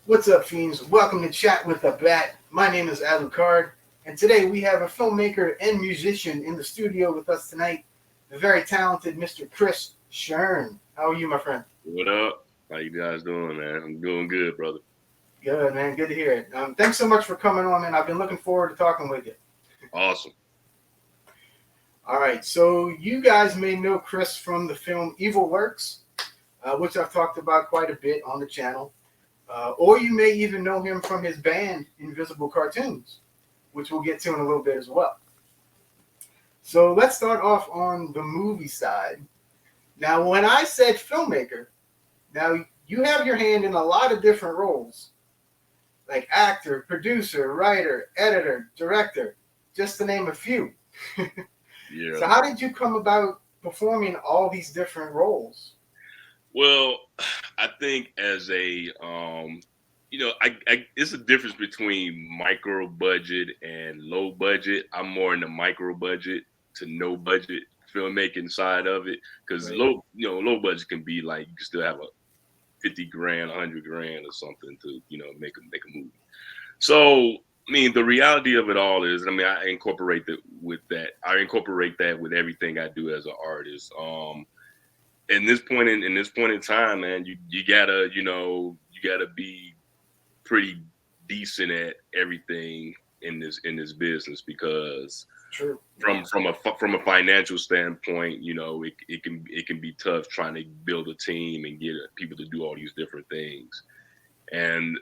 What's up, fiends? Welcome to Chat with a Bat. My name is Lucard, and today we have a filmmaker and musician in the studio with us tonight, the very talented Mr. Chris Shern. How are you, my friend? What up? How you guys doing, man? I'm doing good, brother. Good, man. Good to hear it. Thanks so much for coming on, man. I've been looking forward to talking with you. Awesome. All right, so you guys may know Chris from the film Evil Lurks, which I've talked about quite a bit on the channel. Or you may even know him from his band, Invisible Cartoons, which we'll get to in a little bit as well. So let's start off on the movie side. Now, when I said filmmaker, now you have your hand in a lot of different roles, like actor, producer, writer, editor, director, just to name a few. Yeah. So how did you come about performing all these different roles? Well, I think as a, it's a difference between micro budget and low budget. I'm more in the micro budget to no budget filmmaking side of it, because Right. low budget can be like you can still have a 50 grand, 100 grand or something to make a movie. So I mean, the reality of it all is, I incorporate that with that. I incorporate that with everything I do as an artist. In this point in time, man, you gotta you gotta be pretty decent at everything in this business, because True. from a financial standpoint, it can be tough trying to build a team and get people to do all these different things. And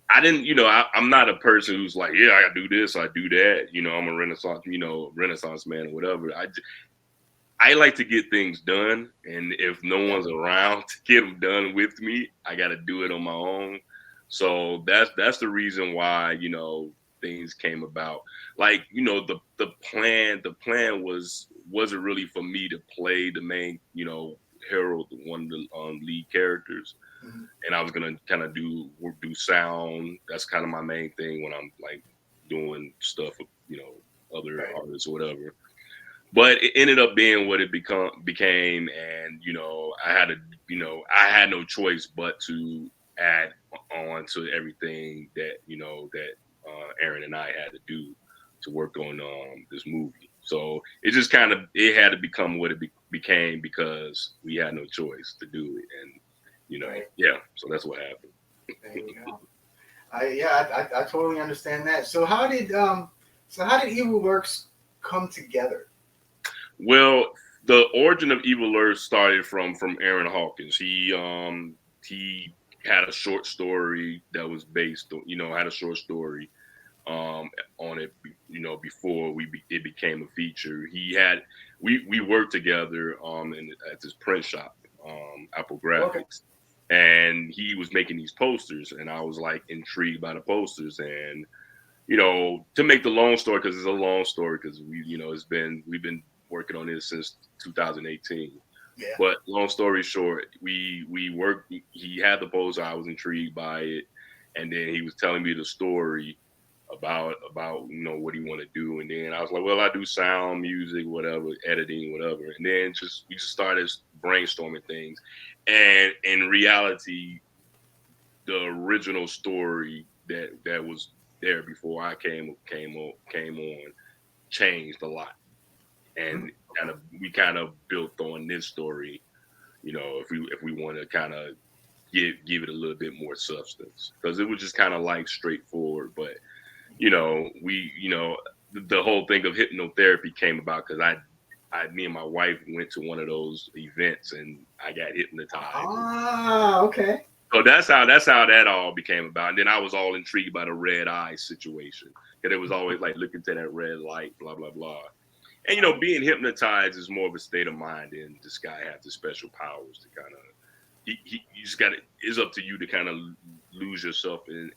I didn't, I'm not a person who's like, yeah, I do this, I do that. I'm a Renaissance man or whatever. I like to get things done, and if no one's around to get them done with me, I got to do it on my own. So that's the reason why things came about. Like the plan wasn't really for me to play the main hero, one of the lead characters, Mm-hmm. and I was gonna kind of do sound. That's kind of my main thing when I'm like doing stuff with other Right. artists or whatever. But it ended up being what it became, and I had no choice but to add on to everything that Aaron and I had to do to work on this movie. So it just it had to become what it became, because we had no choice to do it, and Right. yeah. So that's what happened. There you go. I totally understand that. So how did Evil Works come together? Well, the origin of Evil Earth started from Aaron Hawkins. He had a short story that was based on had a short story on it before it became a feature. We worked together at this print shop, Apple Okay. Graphics, and he was making these posters, and I was like intrigued by the posters. And to make the long story, because it's a long story, because we've been working on this since 2018. Yeah. But long story short, we worked. He had the poster. I was intrigued by it, and then he was telling me the story about what he want to do, and then I was like, well, I do sound, music, whatever, editing, whatever, and then we just started brainstorming things, and in reality, the original story that was there before I came on changed a lot, and we kind of built on this story. If we want to kind of give it a little bit more substance, because it was just kind of like straightforward. But the whole thing of hypnotherapy came about because me and my wife went to one of those events, and I got hypnotized. Ah, okay. So that's how that all became about. And then I was all intrigued by the red eye situation, because it was always like looking to that red light, blah blah blah. And being hypnotized is more of a state of mind, and this guy has the special powers to kind of you just got to. It's up to you to kind of lose yourself in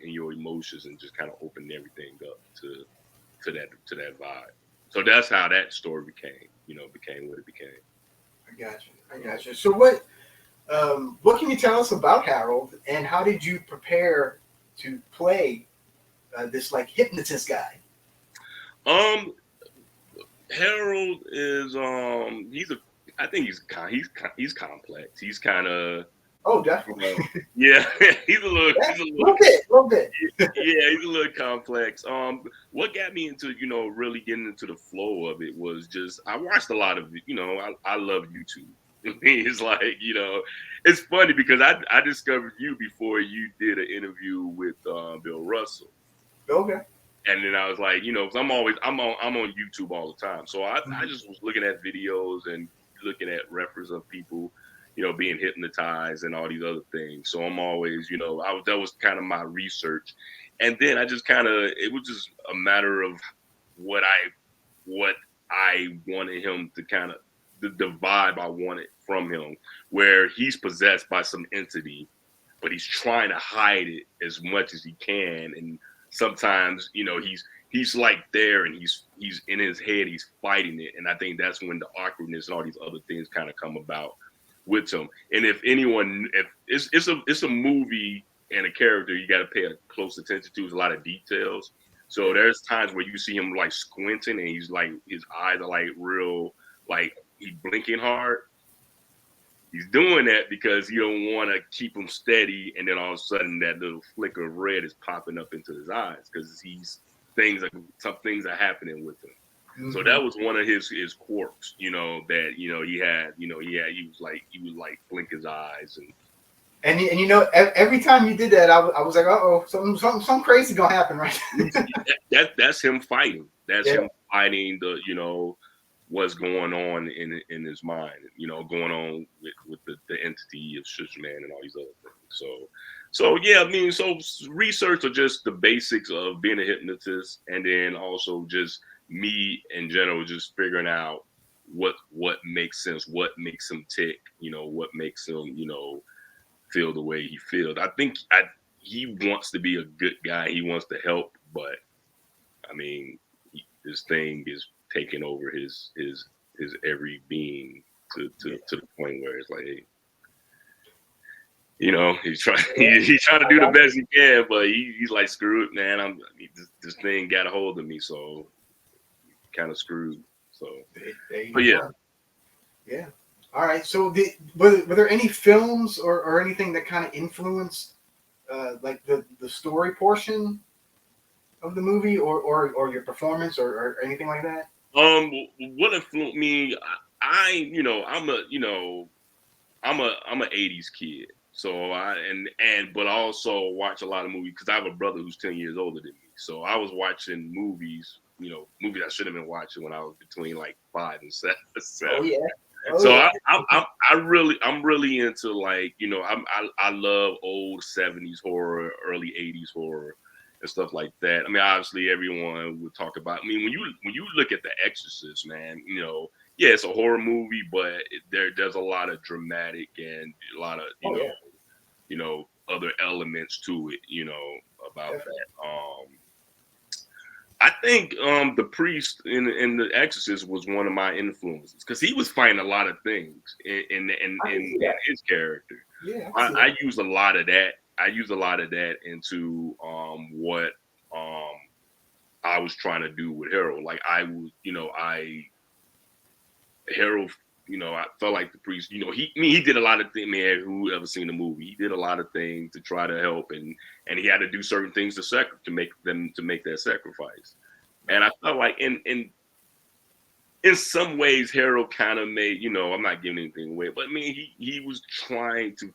your emotions, and just kind of open everything up to that vibe. So that's how that story became what it became. I got you. So what can you tell us about Harold, and how did you prepare to play this like hypnotist guy? Um, Harold is he's a I think he's complex. He's kind of Oh, You definitely. know, yeah, Yeah, a little bit. yeah, he's a little complex. What got me into really getting into the flow of it was just I watched a lot of it. I love YouTube. It's like it's funny because I discovered you before you did an interview with Bill Russell. Okay. And then I was like, 'cause I'm on YouTube all the time. So I Mhm. just was looking at videos and looking at reference of people, being hypnotized and all these other things. So I'm always, that was kind of my research. And then I just it was just a matter of what I what I wanted him to the vibe I wanted from him, where he's possessed by some entity, but he's trying to hide it as much as he can. And sometimes, he's like there and he's in his head, he's fighting it. And I think that's when the awkwardness and all these other things kind of come about with him. And if it's a movie and a character you got to pay a close attention to, is a lot of details. So Yeah. there's times where you see him like squinting and he's like his eyes are like real, like he blinking hard. He's doing that because you don't want to keep him steady, and then all of a sudden that little flicker of red is popping up into his eyes because some things are happening with him. So Hmm. that was one of his quirks, that he would like blink his eyes and And every time you did that, I was like, oh, something crazy gonna happen, right? that's him fighting. That's Yeah. him fighting what's going on in his mind, going on with the entity of Man and all these other things. So yeah, I mean, so research are just the basics of being a hypnotist, and then also just me in general, just figuring out what makes sense, what makes him tick, what makes him, feel the way he feels. I think he wants to be a good guy. He wants to help, but I mean, this thing is taking over his every being to the point where it's like, hey, he's trying Yeah. he's trying to I do the got best he can, but he's like, screw it, man. This thing got a hold of me, so kind of screwed. So, you. There you but yeah, go. Yeah. All right. So, were there any films or anything that kind of influenced like the story portion of the movie, or your performance, or anything like that? what influenced me? I'm I'm a '80s kid, so but I also watch a lot of movies because I have a brother who's 10 years older than me. So I was watching movies, movies I should have been watching when I was between like 5 and 7. Oh yeah. Oh So yeah. I'm really into like I love old '70s horror, early '80s horror, and stuff like that. I mean, obviously everyone would talk about. I mean, when you look at The Exorcist, man, yeah, it's a horror movie, but there's a lot of dramatic and a lot of Oh yeah. other elements to it, about Definitely. that. I think the priest in The Exorcist was one of my influences because he was fighting a lot of things I can see in that. his character. Yeah, I can see that. I use a lot of that. I use a lot of that into what um I was trying to do with Harold. Like I was, Harold, I felt like the priest, he did a lot of things, man, who ever seen the movie. He did a lot of things to try to help and he had to do certain things to make that sacrifice. And I felt like in some ways Harold kind of made, I'm not giving anything away, but I mean he was trying to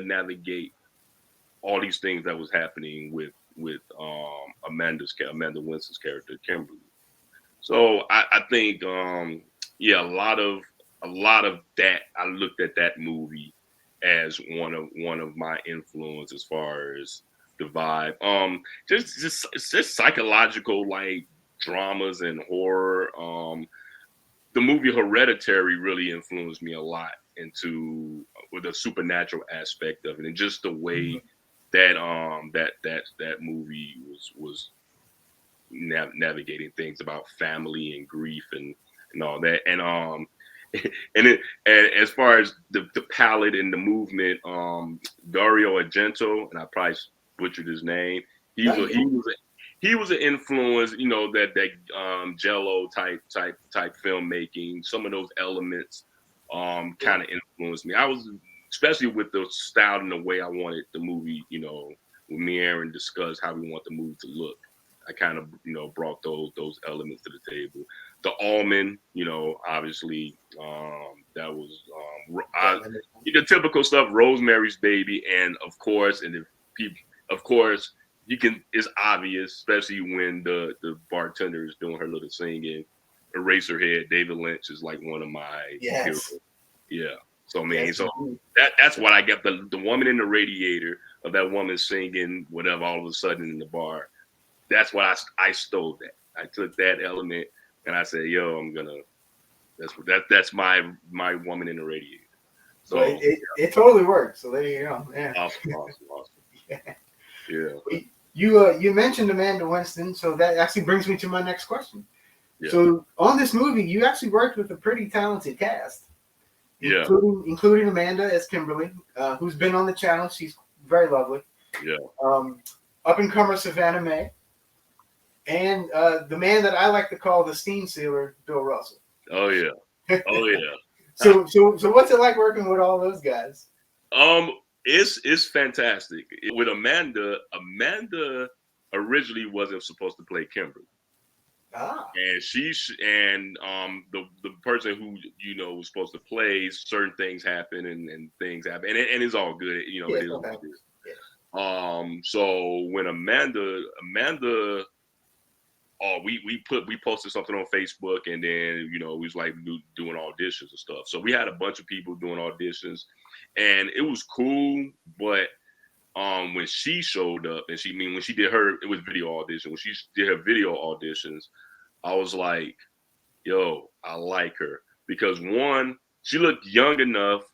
navigate all these things that was happening with Amanda Winston's character, Kimberly. So I think yeah, a lot of that I looked at that movie as one of my influence as far as the vibe. It's just psychological like dramas and horror. The movie Hereditary really influenced me a lot into with the supernatural aspect of it and just the way Mhm. that movie was navigating things about family and grief and all that. And and as far as the palette and the movement, Dario Argento, and I probably butchered his name. He No, was a, you he did. was a, he was an influence, that Jello type filmmaking. Some of those elements kind of influenced me. I was especially with the style and the way I wanted the movie, you know, when me and Aaron discussed how we want the movie to look. I kind of, you know, brought those elements to the table. The almond, you know, obviously, that was the typical stuff. Rosemary's Baby, and of course, and if people, of course, you can. It's obvious, especially when the bartender is doing her little singing. Eraserhead, David Lynch is like one of my heroes. Yeah. So I mean, so that's what I get. The woman in the radiator of that woman singing whatever all of a sudden in the bar. That's what I stole that. I took that element and I said, "Yo, I'm gonna." That's my woman in the radiator. So it totally worked. So there you go. Yeah. Awesome. Yeah. You mentioned Amanda Winston, so that actually brings me to my next question. Yeah. So on this movie, you actually worked with a pretty talented cast. Yeah. Including Amanda as Kimberly, who's been on the channel. She's very lovely. Yeah. Up and comer Savannah Mae. And the man that I like to call the steam sealer, Bill Russell. Oh yeah. So what's it like working with all those guys? It's fantastic. With Amanda originally wasn't supposed to play Kimberly. And the person who, you know, was supposed to play, certain things happen and things happen and it's all good, you know. It is what it is. Yeah. So when Amanda we posted something on Facebook, and then, you know, we was like doing auditions and stuff. So we had a bunch of people doing auditions, and it was cool. But when she showed up, and when she did it was video audition. When she did her video auditions, I was like, yo, I like her because one, she looked young enough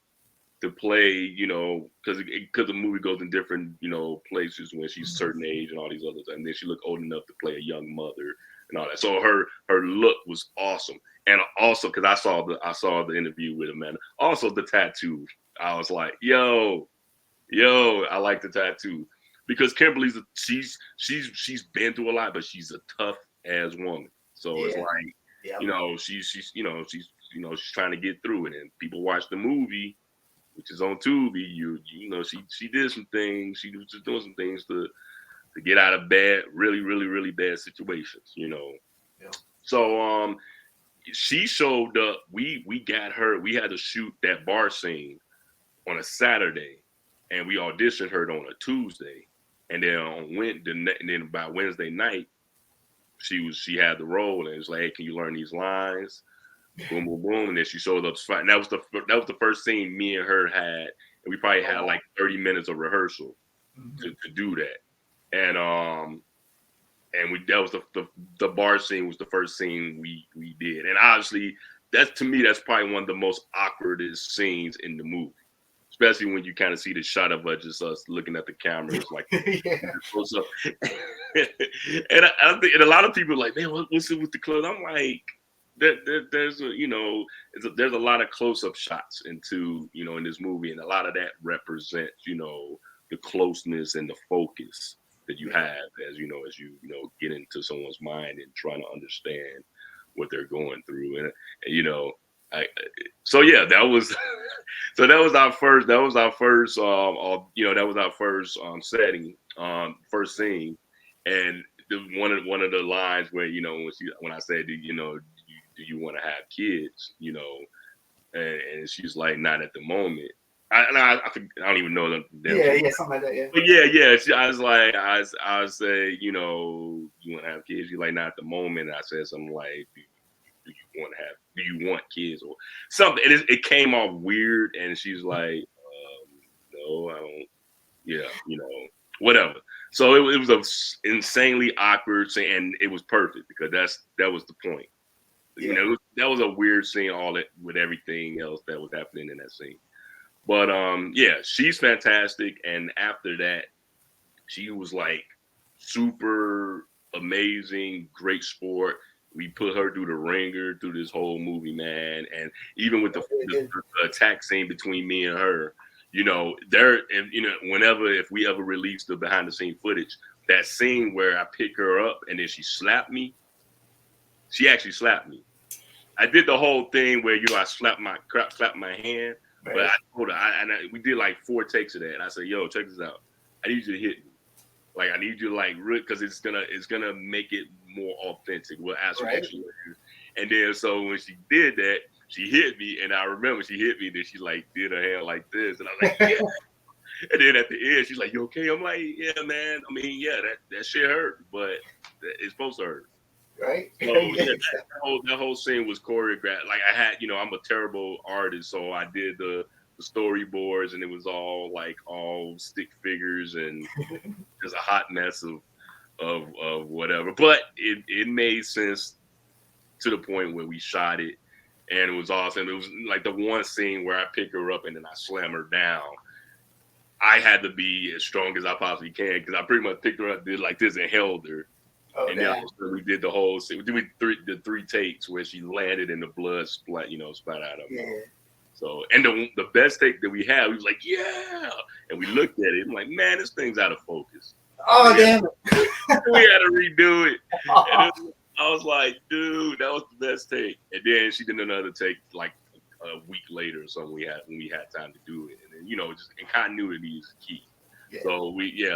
to play, you know, because the movie goes in different, you know, places when she's a certain age and all these others, and then she looked old enough to play a young mother and all that. So her look was awesome, and also because I saw the interview with Amanda, also the tattoo. I was like, yo, I like the tattoo because Kimberly's she's been through a lot, but she's a tough ass woman. So it's like, you know, she's trying to get through it, and people watch the movie, which is on Tubi. You know, she did some things. She was just doing some things to get out of really bad situations, you know. Yeah. So she showed up. We got her. We had to shoot that bar scene on a Saturday, and we auditioned her on a Tuesday, and then by Wednesday night, she had the role, and it's like, hey, can you learn these lines? Boom, boom, boom, and then she showed up. And that was the first scene me and her had, and we probably had like 30 minutes of rehearsal to do that. And that was the bar scene was the first scene we did, and obviously that's probably one of the most awkwardest scenes in the movie, especially when you kind of see the shot of just us looking at the cameras like close up. And I think, and a lot of people are like, man, what's it with the clothes? I'm like, there's a lot of close-up shots into, you know, in this movie, and a lot of that represents, you know, the closeness and the focus that you have as you get into someone's mind and trying to understand what they're going through, and you know, that was our first setting, first scene, and one of the lines where, you know, when I said, do you want to have kids, you know, and she's like, not at the moment. I don't even know them. Something like that. Yeah. But yeah. I was like, I say, you know, you want to have kids? You're like, not at the moment. And I said something like, do you want kids or something? And it came off weird, and she's like, no, I don't. Yeah, you know, whatever. So it was a insanely awkward scene, and it was perfect because that was the point. You know, that was a weird scene, all that with everything else that was happening in that scene. But she's fantastic. And after that, she was like super amazing, great sport. We put her through the ringer through this whole movie, man. And even with the attack scene between me and her, you know, if we ever release the behind the scene footage, that scene where I pick her up and then she slapped me, she actually slapped me. I did the whole thing where, you know, I slapped my hand, But Right. I told her, we did like 4 takes of that. And I said, yo, check this out. I need you to hit me. Like, I need you to like, because it's gonna make it more authentic. We'll ask some Right. extra layers. And then so when she did that, she hit me, and I remember she hit me. Then she like did her hand like this, and I was like, yeah. And then at the end, she's like, "You okay?" I'm like, "Yeah, man. I mean, yeah, that shit hurt, but it's supposed to hurt." Right. So yeah, that whole scene was choreographed. Like I had, I'm a terrible artist, so I did the storyboards, and it was all stick figures and just a hot mess of whatever. But it made sense to the point where we shot it, and it was awesome. It was like the one scene where I pick her up and then I slam her down. I had to be as strong as I possibly can because I pretty much picked her up, did like this, and held her. Oh, And then we did the whole scene. We did the 3 takes where she landed and the blood splat out of her. yeah. So, and the best take that we had, we was like, yeah. And we looked at it. I'm like, man, this thing's out of focus. Oh, damn We had to redo it. And I was like, dude, that was the best take. And then she did another take like a week later or something. When we had time to do it, and then just in continuity is key. Yeah.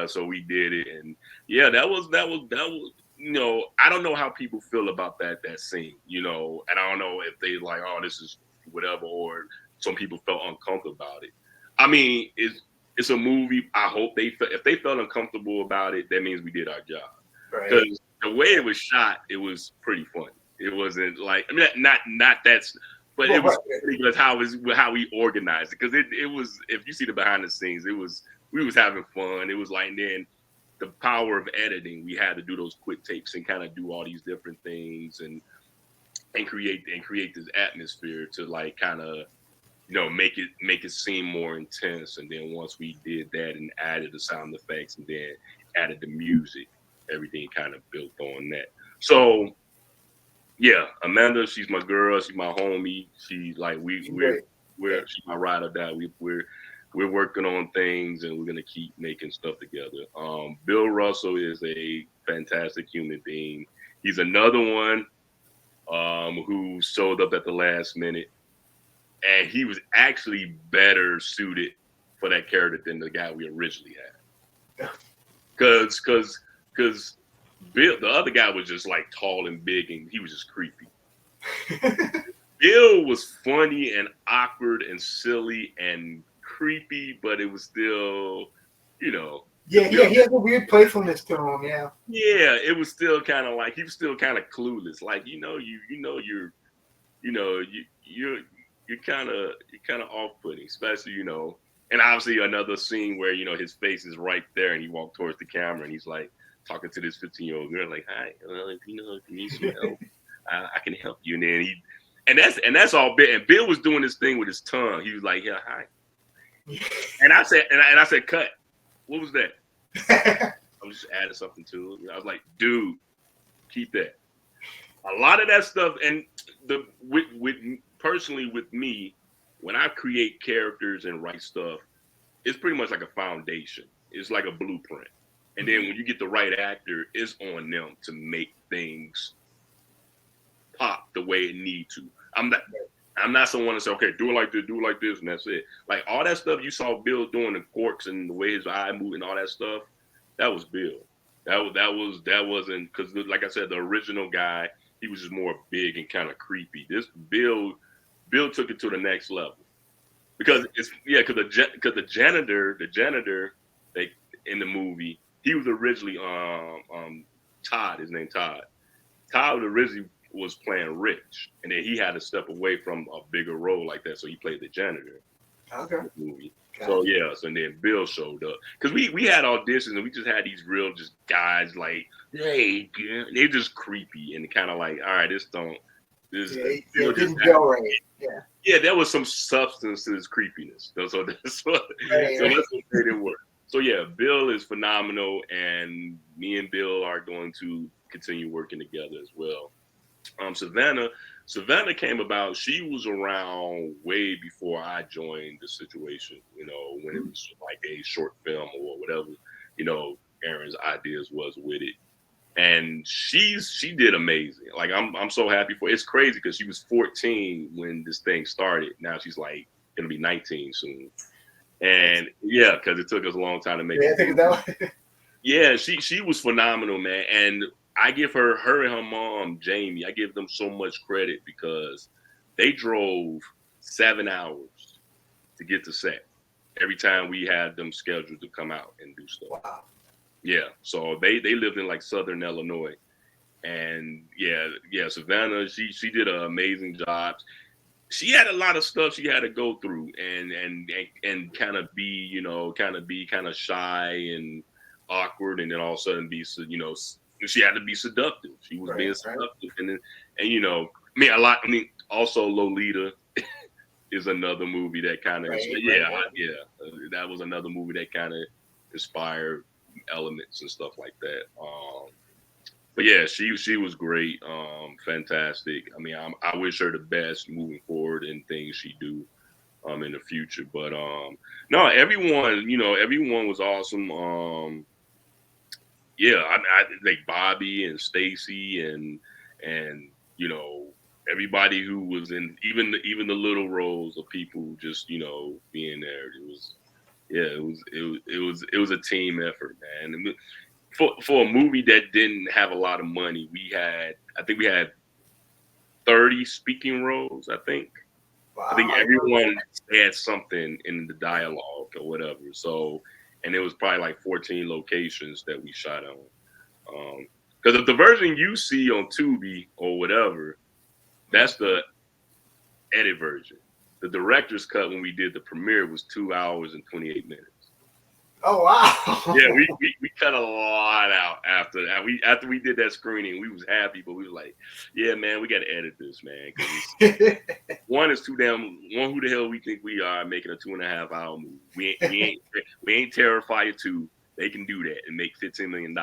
So we did it, and yeah, that was. I don't know how people feel about that scene, and I don't know if they like, oh, this is whatever, or some people felt uncomfortable about it. I mean, it's a movie. I hope if they felt uncomfortable about it, that means we did our job. Right. Because the way it was shot, it was pretty funny. It wasn't like, I mean, not that's, but it was because how we organized it. Because it was, if you see the behind the scenes, we was having fun. It was like, then the power of editing, we had to do those quick takes and kind of do all these different things and create this atmosphere to like kind of make it seem more intense. And then once we did that and added the sound effects and then added the music, everything kind of built on that. So yeah, Amanda, she's my girl, she's my homie. She's like she's my ride or die. We're working on things and we're gonna keep making stuff together. Bill Russell is a fantastic human being. He's another one who showed up at the last minute, and he was actually better suited for that character than the guy we originally had. Cause Bill, the other guy was just like tall and big, and he was just creepy. Bill was funny and awkward and silly and creepy, but it was still, Yeah, he has a weird playfulness to him. Yeah. Yeah, it was still kind of like he was still kind of clueless. Like you're kind of off-putting, especially And obviously another scene where his face is right there, and he walked towards the camera, and he's like talking to this 15-year-old girl, like, "Hi, if you need some help, I can help you." And that's all. And Bill was doing this thing with his tongue. He was like, "Yeah, hi." And I said, "Cut." What was that? I was just adding something to it. I was like, "Dude, keep that." A lot of that stuff, and personally with me, when I create characters and write stuff, it's pretty much like a foundation. It's like a blueprint. And then when you get the right actor, it's on them to make things pop the way it need to. I'm not someone to say, okay, do it like this, and that's it. Like all that stuff you saw Bill doing, the quirks and the way his eye moved and all that stuff, that was Bill. That wasn't, because like I said, the original guy, he was just more big and kind of creepy. This Bill took it to the next level. Because the janitor that in the movie, he was originally Todd. His name Todd. Todd originally was playing Rich, and then he had to step away from a bigger role like that, so he played the janitor. Okay. In the movie. So and then Bill showed up because we had auditions and we just had these real just guys like, hey, they're just creepy and kind of like, all right, didn't go right. Yeah, there was some substance to his creepiness. So that's what made it work. So yeah, Bill is phenomenal, and me and Bill are going to continue working together as well. Savannah came about. She was around way before I joined the situation. When it was like a short film or whatever. Aaron's ideas was with it, and she did amazing. Like I'm so happy for. It's crazy because she was 14 when this thing started. Now she's like gonna be 19 soon. And yeah, because it took us a long time to make Yeah, I it. think that. Yeah, she was phenomenal, man. And I give her and her mom, Jamie, I give them so much credit because they drove 7 hours to get to set every time we had them scheduled to come out and do stuff. Wow. Yeah, so they lived in like Southern Illinois, and yeah, Savannah, she did an amazing job. She had a lot of stuff she had to go through, and kind of be, kind of shy and awkward, and then all of a sudden be, she had to be seductive. She was being Right. seductive, and I mean, also Lolita is another movie that kind of, Right. that was another movie that kind of inspired elements and stuff like that. But yeah, she was great, fantastic. I mean, I wish her the best moving forward in things she do, in the future. But no, everyone was awesome. Yeah, I like Bobby and Stacy and everybody who was in, even the little roles of people just being there. It was a team effort, man. For a movie that didn't have a lot of money, I think we had 30 speaking roles. I think Wow. everyone had something in the dialogue or whatever. So, and it was probably like 14 locations that we shot on. Because the version you see on Tubi or whatever, that's the edit version. The director's cut when we did the premiere was 2 hours and 28 minutes. Oh wow! Yeah, we cut a lot out after that. After we did that screening, we was happy, but we was like, yeah, man, we got to edit this, man. Cause one is too damn. One, who the hell we think we are making a 2.5 hour movie? We ain't Terrifier 2. They can do that and make $15 million.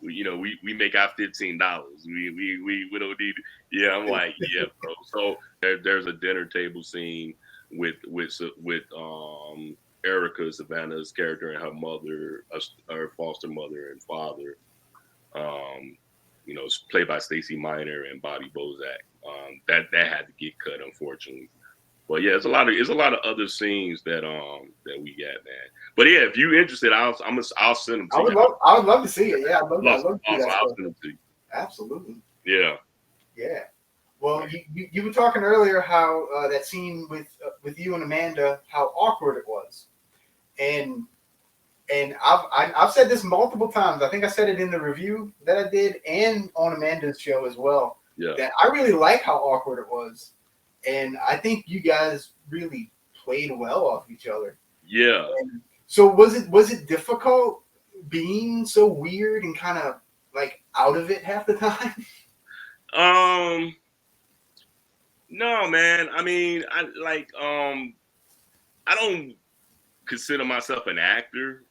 We make our $15. We don't need. Yeah, I'm like, yeah, bro. So there's a dinner table scene with Erica, Savannah's character, and her mother, her foster mother and father. It's played by Stacey Minor and Bobby Bozak. That had to get cut, unfortunately. But yeah, it's a lot of other scenes that we got, man. But yeah, if you're interested, I'll send them to you. I would love to see it. Yeah, I'd love to see that. I'll send them to you. Absolutely. Yeah. Yeah. Well, you were talking earlier how that scene with you and Amanda, how awkward it was, and I've said this multiple times. I think I said it in the review that I did and on Amanda's show as well. Yeah. That I really like how awkward it was, and I think you guys really played well off each other. Yeah. And so was it difficult being so weird and kind of like out of it half the time? No, man. I mean, I don't consider myself an actor.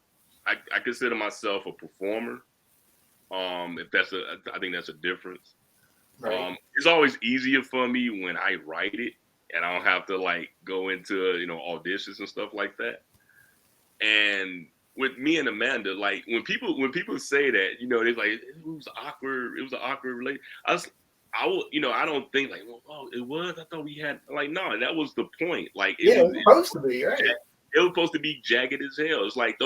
I consider myself a performer. I think that's a difference. Right. It's always easier for me when I write it and I don't have to like go into auditions and stuff like that. And with me and Amanda, like when people say that, they're like, it was awkward. It was an awkward relationship. I don't think like, well, it was. I thought we had like, no, that was the point. Like, it was supposed to be, right? It was supposed to be jagged as hell. It's like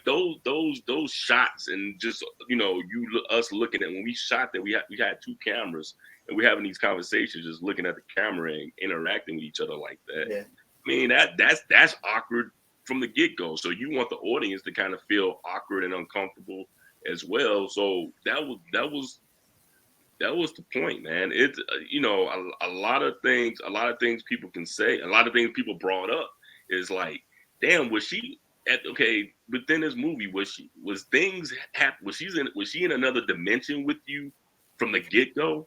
those shots, and just us looking at when we shot that we had 2 cameras and we're having these conversations, just looking at the camera and interacting with each other like that. Yeah. I mean that's awkward from the get-go. So you want the audience to kind of feel awkward and uncomfortable as well. So that was the point, man. It's a lot of things people can say, a lot of things people brought up is like, damn, was she within this movie, was she in another dimension with you from the get-go?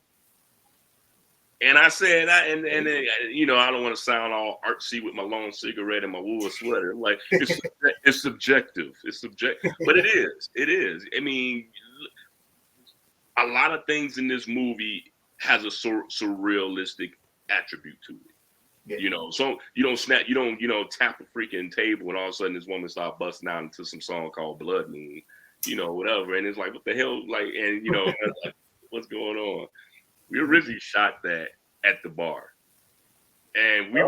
And I said, I don't want to sound all artsy with my long cigarette and my wool sweater. I'm like, it's subjective. It's subjective. But it is. I mean, a lot of things in this movie has a surrealistic attribute to it. Yeah. So you don't tap a freaking table and all of a sudden this woman start busting out into some song called Blood Moon, whatever. And it's like, what the hell? Like, and like, what's going on? We originally shot that at the bar. And we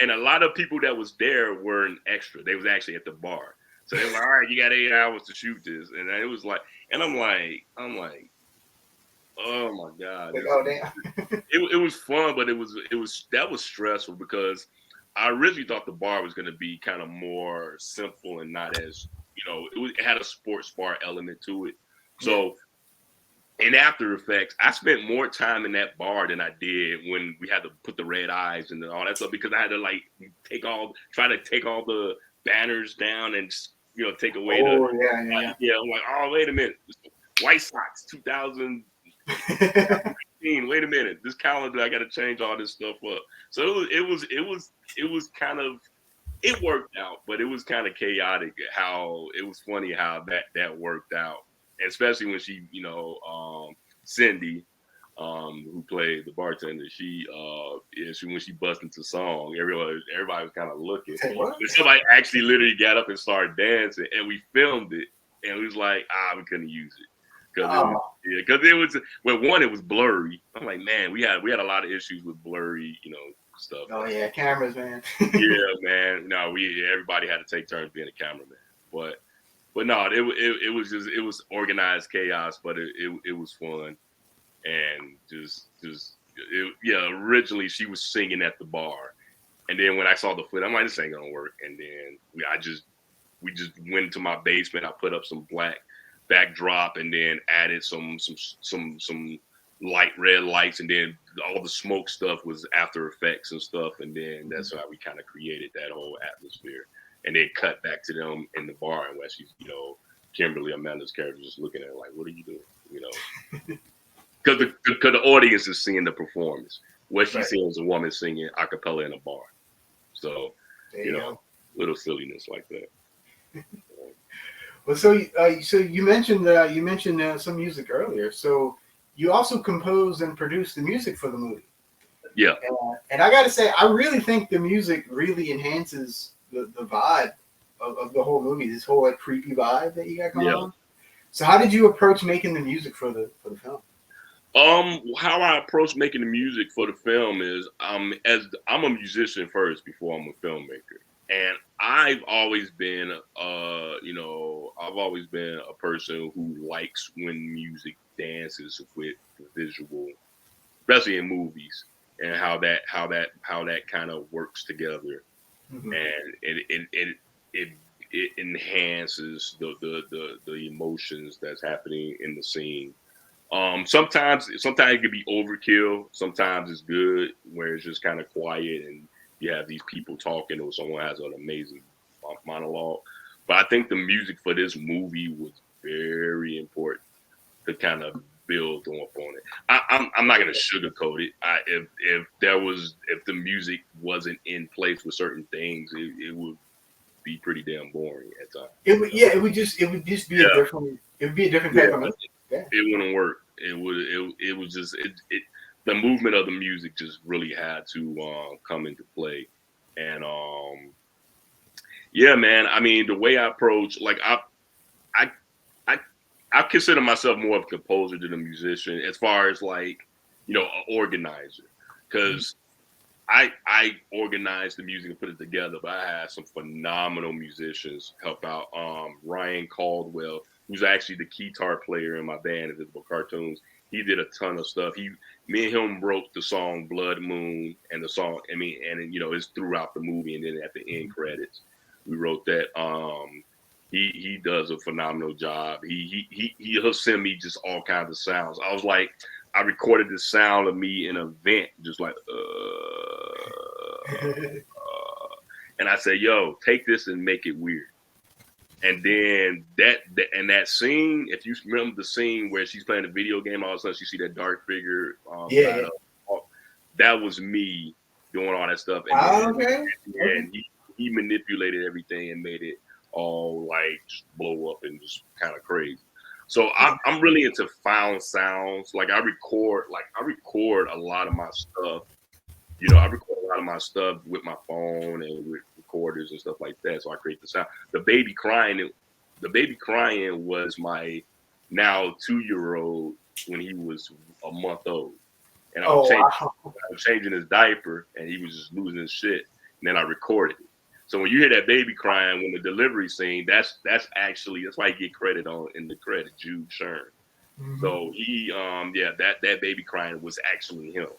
and a lot of people that was there weren't extra. They was actually at the bar. So they were like, all right, you got 8 hours to shoot this. And it was like, and I'm like, oh my God. Like, oh damn. It was fun, but that was stressful because I originally thought the bar was going to be kind of more simple and not as, it had a sports bar element to it. So in After Effects, I spent more time in that bar than I did when we had to put the red eyes and all that stuff, because I had to like try to take all the banners down and take away I'm like, oh, wait a minute, White Sox 2000. Wait a minute, this calendar, I got to change all this stuff up. So it was kind of, it worked out, but it was kind of chaotic. How it was funny how that worked out, and especially when she, Cindy, who played the bartender, when she bust into song, everybody was kind of looking. Somebody actually literally got up and started dancing, and we filmed it, and we was like, we couldn't use it. Because it was it was blurry. I'm like, man, we had a lot of issues with blurry, stuff. Oh yeah, cameras, man. Yeah, man. No, everybody had to take turns being a cameraman. But no, it was organized chaos, but it was fun, and originally she was singing at the bar, and then when I saw the foot, I'm like, this ain't gonna work, and then we just went into my basement. I put up some black backdrop and then added some light red lights, and then all the smoke stuff was After Effects and stuff, and then that's how we kind of created that whole atmosphere, and then cut back to them in the bar, and where she's Kimberly, Amanda's character, just looking at her like, what are you doing, because the audience is seeing the performance. What she's seeing is a woman singing a cappella in a bar, so little silliness like that. Well, so you mentioned some music earlier. So you also composed and produced the music for the movie. Yeah. And I got to say, I really think the music really enhances the vibe of the whole movie. This whole like creepy vibe that you got going on. So how did you approach making the music for the film? How I approach making the music for the film is, as I'm a musician first before I'm a filmmaker. And I've always been, a person who likes when music dances with the visual, especially in movies, and how that kind of works together, and it enhances the emotions that's happening in the scene. Sometimes it can be overkill. Sometimes it's good where it's just kind of quiet and you have these people talking, or someone has an amazing monologue. But I think the music for this movie was very important to kind of build up on it. I'm not going to sugarcoat it. If the music wasn't in place with certain things, it would be pretty damn boring at times. It would just be a different. It would be a different type of music. Yeah. It wouldn't work. It was just the movement of the music just really had to come into play. And man, I mean, the way I approach, like I consider myself more of a composer than a musician, as far as like, an organizer, because I organized the music and put it together, but I had some phenomenal musicians help out. Ryan Caldwell, who's actually the guitar player in my band, Invisible Cartoons. He did a ton of stuff. Me and him wrote the song Blood Moon, and the song, it's throughout the movie, and then at the end credits, we wrote that. He does a phenomenal job. He'll send me just all kinds of sounds. I was like, I recorded the sound of me in a vent, just like, and I said, yo, take this and make it weird. And then that scene, if you remember the scene where she's playing a video game, all of a sudden you see that dark figure. That was me doing all that stuff. And he manipulated everything and made it all like just blow up and just kind of crazy. So I'm really into found sounds. Like I record a lot of my stuff. I record a lot of my stuff with my phone and with recorders and stuff like that. So I create the sound. The baby crying was my now 2-year-old when he was a month old. And I was changing his diaper, and he was just losing his shit. then I recorded it. So when you hear that baby crying when the delivery scene, that's why he get credit on in the credit, Jude Shern. Mm-hmm. So he that baby crying was actually him.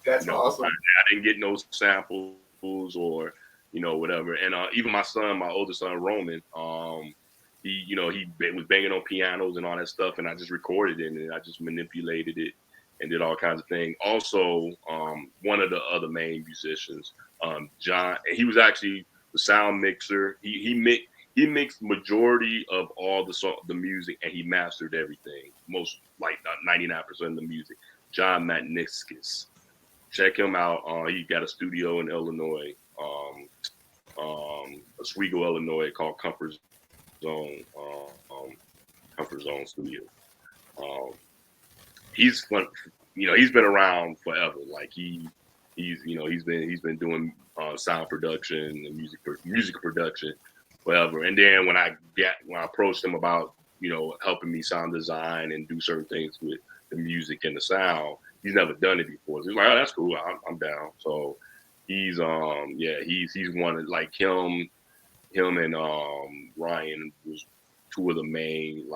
That's awesome. I didn't get no samples or whatever. And even my oldest son Roman, he was banging on pianos and all that stuff, and I just recorded it and I just manipulated it and did all kinds of things. Also, one of the other main musicians, John, and he was actually the sound mixer. He mixed majority of all the music, and he mastered everything. Most, like 99% of the music. John Matniskis. Check him out. He got a studio in Illinois, Oswego, Illinois, called Comfort Zone Studio. He's fun. He's been around forever. Like he's been doing sound production and music production forever. And then when I approached him about helping me sound design and do certain things with the music and the sound, he's never done it before. So he's like, oh, that's cool. I'm down. So he's one of, like, him and Ryan was two of the main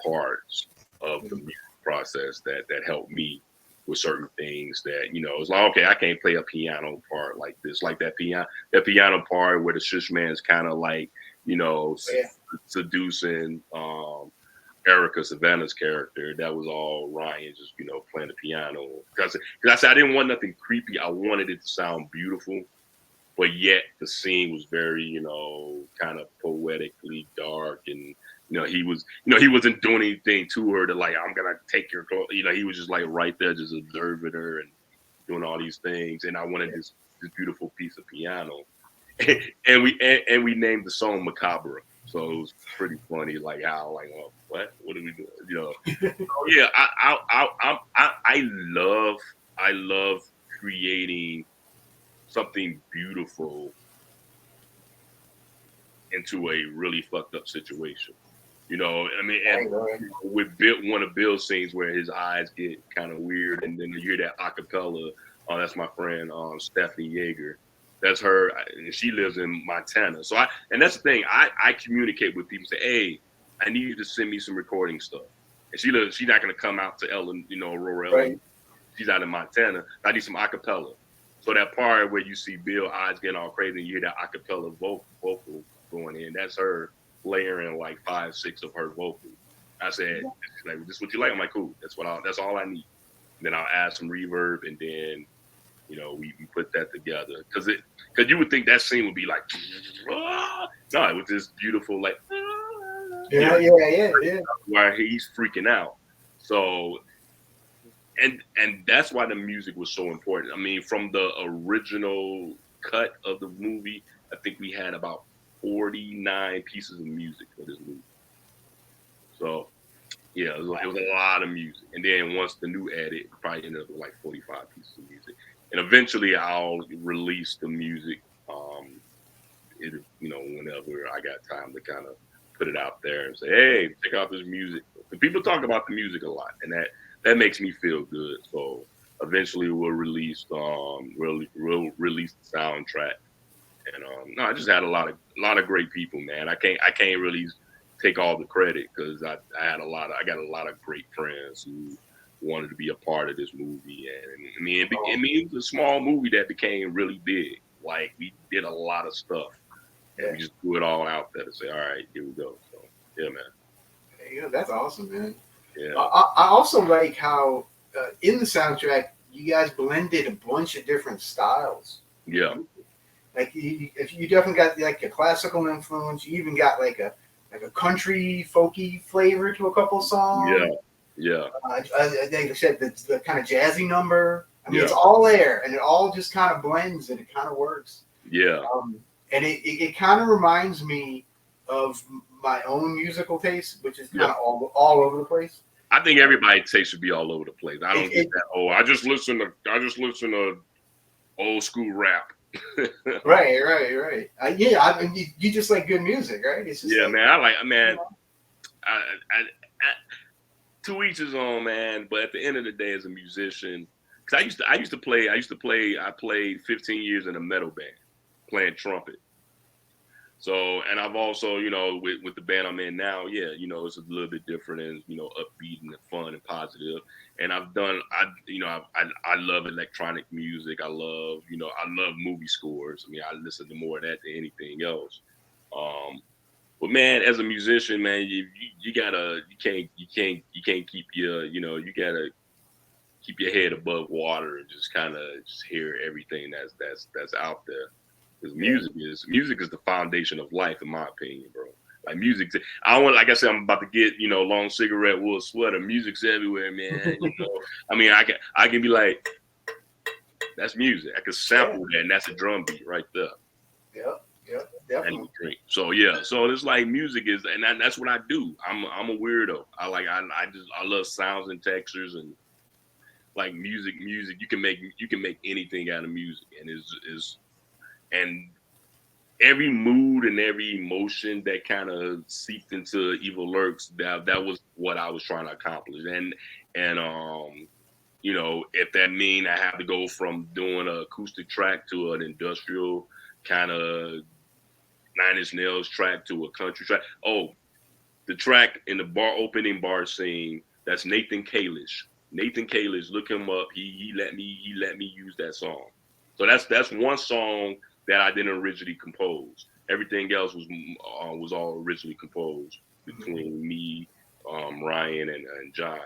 parts of the music process that helped me with certain things that it's like, okay, I can't play a piano part like this, like that piano part where the shush man's kind of like seducing Erica Savannah's character. That was all Ryan just playing the piano, because I said I didn't want nothing creepy. I wanted it to sound beautiful, but yet the scene was very kind of poetically dark, and he wasn't doing anything to her to, like, I'm gonna take your clothes. He was just like right there, just observing her and doing all these things. And I wanted this beautiful piece of piano, and we named the song Macabre. So it was pretty funny, like how, like, oh, what are we doing? So yeah, I love creating something beautiful into a really fucked up situation. And with one of Bill's scenes where his eyes get kind of weird, and then you hear that acapella. Oh, that's my friend Stephanie Yeager. That's her, and she lives in Montana. So and that's the thing. I communicate with people. Say, hey, I need you to send me some recording stuff. And she's not gonna come out to Aurora. Right. She's out in Montana. I need some acapella. So that part where you see Bill eyes getting all crazy, and you hear that acapella vocal going in. That's her layering like 5-6 of her vocals. I said, like, this is what you like? I'm like, cool. That's all I need. And then I'll add some reverb, and then we put that together, because you would think that scene would be like, no, it was this beautiful, like, yeah. where he's freaking out. So, and that's why the music was so important. I mean, from the original cut of the movie, I think we had about 49 pieces of music for this movie. So, yeah, it was a lot of music. And then once the new edit, probably ended up with like 45 pieces of music. And eventually I'll release the music, whenever I got time to kind of put it out there and say, hey, check out this music. And people talk about the music a lot, and that makes me feel good. So eventually we'll release the soundtrack. And I just had a lot of great people, man. I can't really take all the credit, because I got a lot of great friends who wanted to be a part of this movie. And I mean, it was a small movie that became really big. Like, we did a lot of stuff, and we just threw it all out there to say, all right, here we go. So yeah, man. Yeah, that's awesome, man. Yeah. I also like how in the soundtrack you guys blended a bunch of different styles. Yeah. Like you definitely got like a classical influence. You even got like a country folky flavor to a couple songs. Yeah. I think I said the kind of jazzy number. I mean, it's all there, and it all just kind of blends, and it kind of works. Yeah. And it kind of reminds me of my own musical taste, which is kind of all over the place. I think everybody's taste should be all over the place. I don't get that. Oh, I just listen to old school rap. Right. I mean, you just like good music, right? It's just man. I to each his own, man. But at the end of the day, as a musician, Because I played 15 years in a metal band, playing trumpet. So, and I've also, with the band I'm in now, yeah, it's a little bit different and, upbeat and fun and positive. And I love electronic music. I love movie scores. I mean, I listen to more of that than anything else. But man, as a musician, man, you can't keep you gotta keep your head above water and just kind of just hear everything that's out there. Because music is the foundation of life, in my opinion, bro. Like music, like I said, I'm about to get long cigarette, wool sweater. Music's everywhere, man. I mean, I can be like, that's music. I can sample that, and that's a drum beat right there. Yeah, definitely. So yeah, so it's like music is, and that's what I do. I'm a weirdo. I love sounds and textures and like music. You can make anything out of music, and and every mood and every emotion that kind of seeped into Evil Lurks, that was what I was trying to accomplish. And if that mean I have to go from doing an acoustic track to an industrial kind of Nine Inch Nails track to a country track. Oh, the track in the opening bar scene, that's Nathan Kalish. Nathan Kalish, look him up. He let me use that song. So that's one song that I didn't originally compose. Everything else was all originally composed between me, Ryan, and John.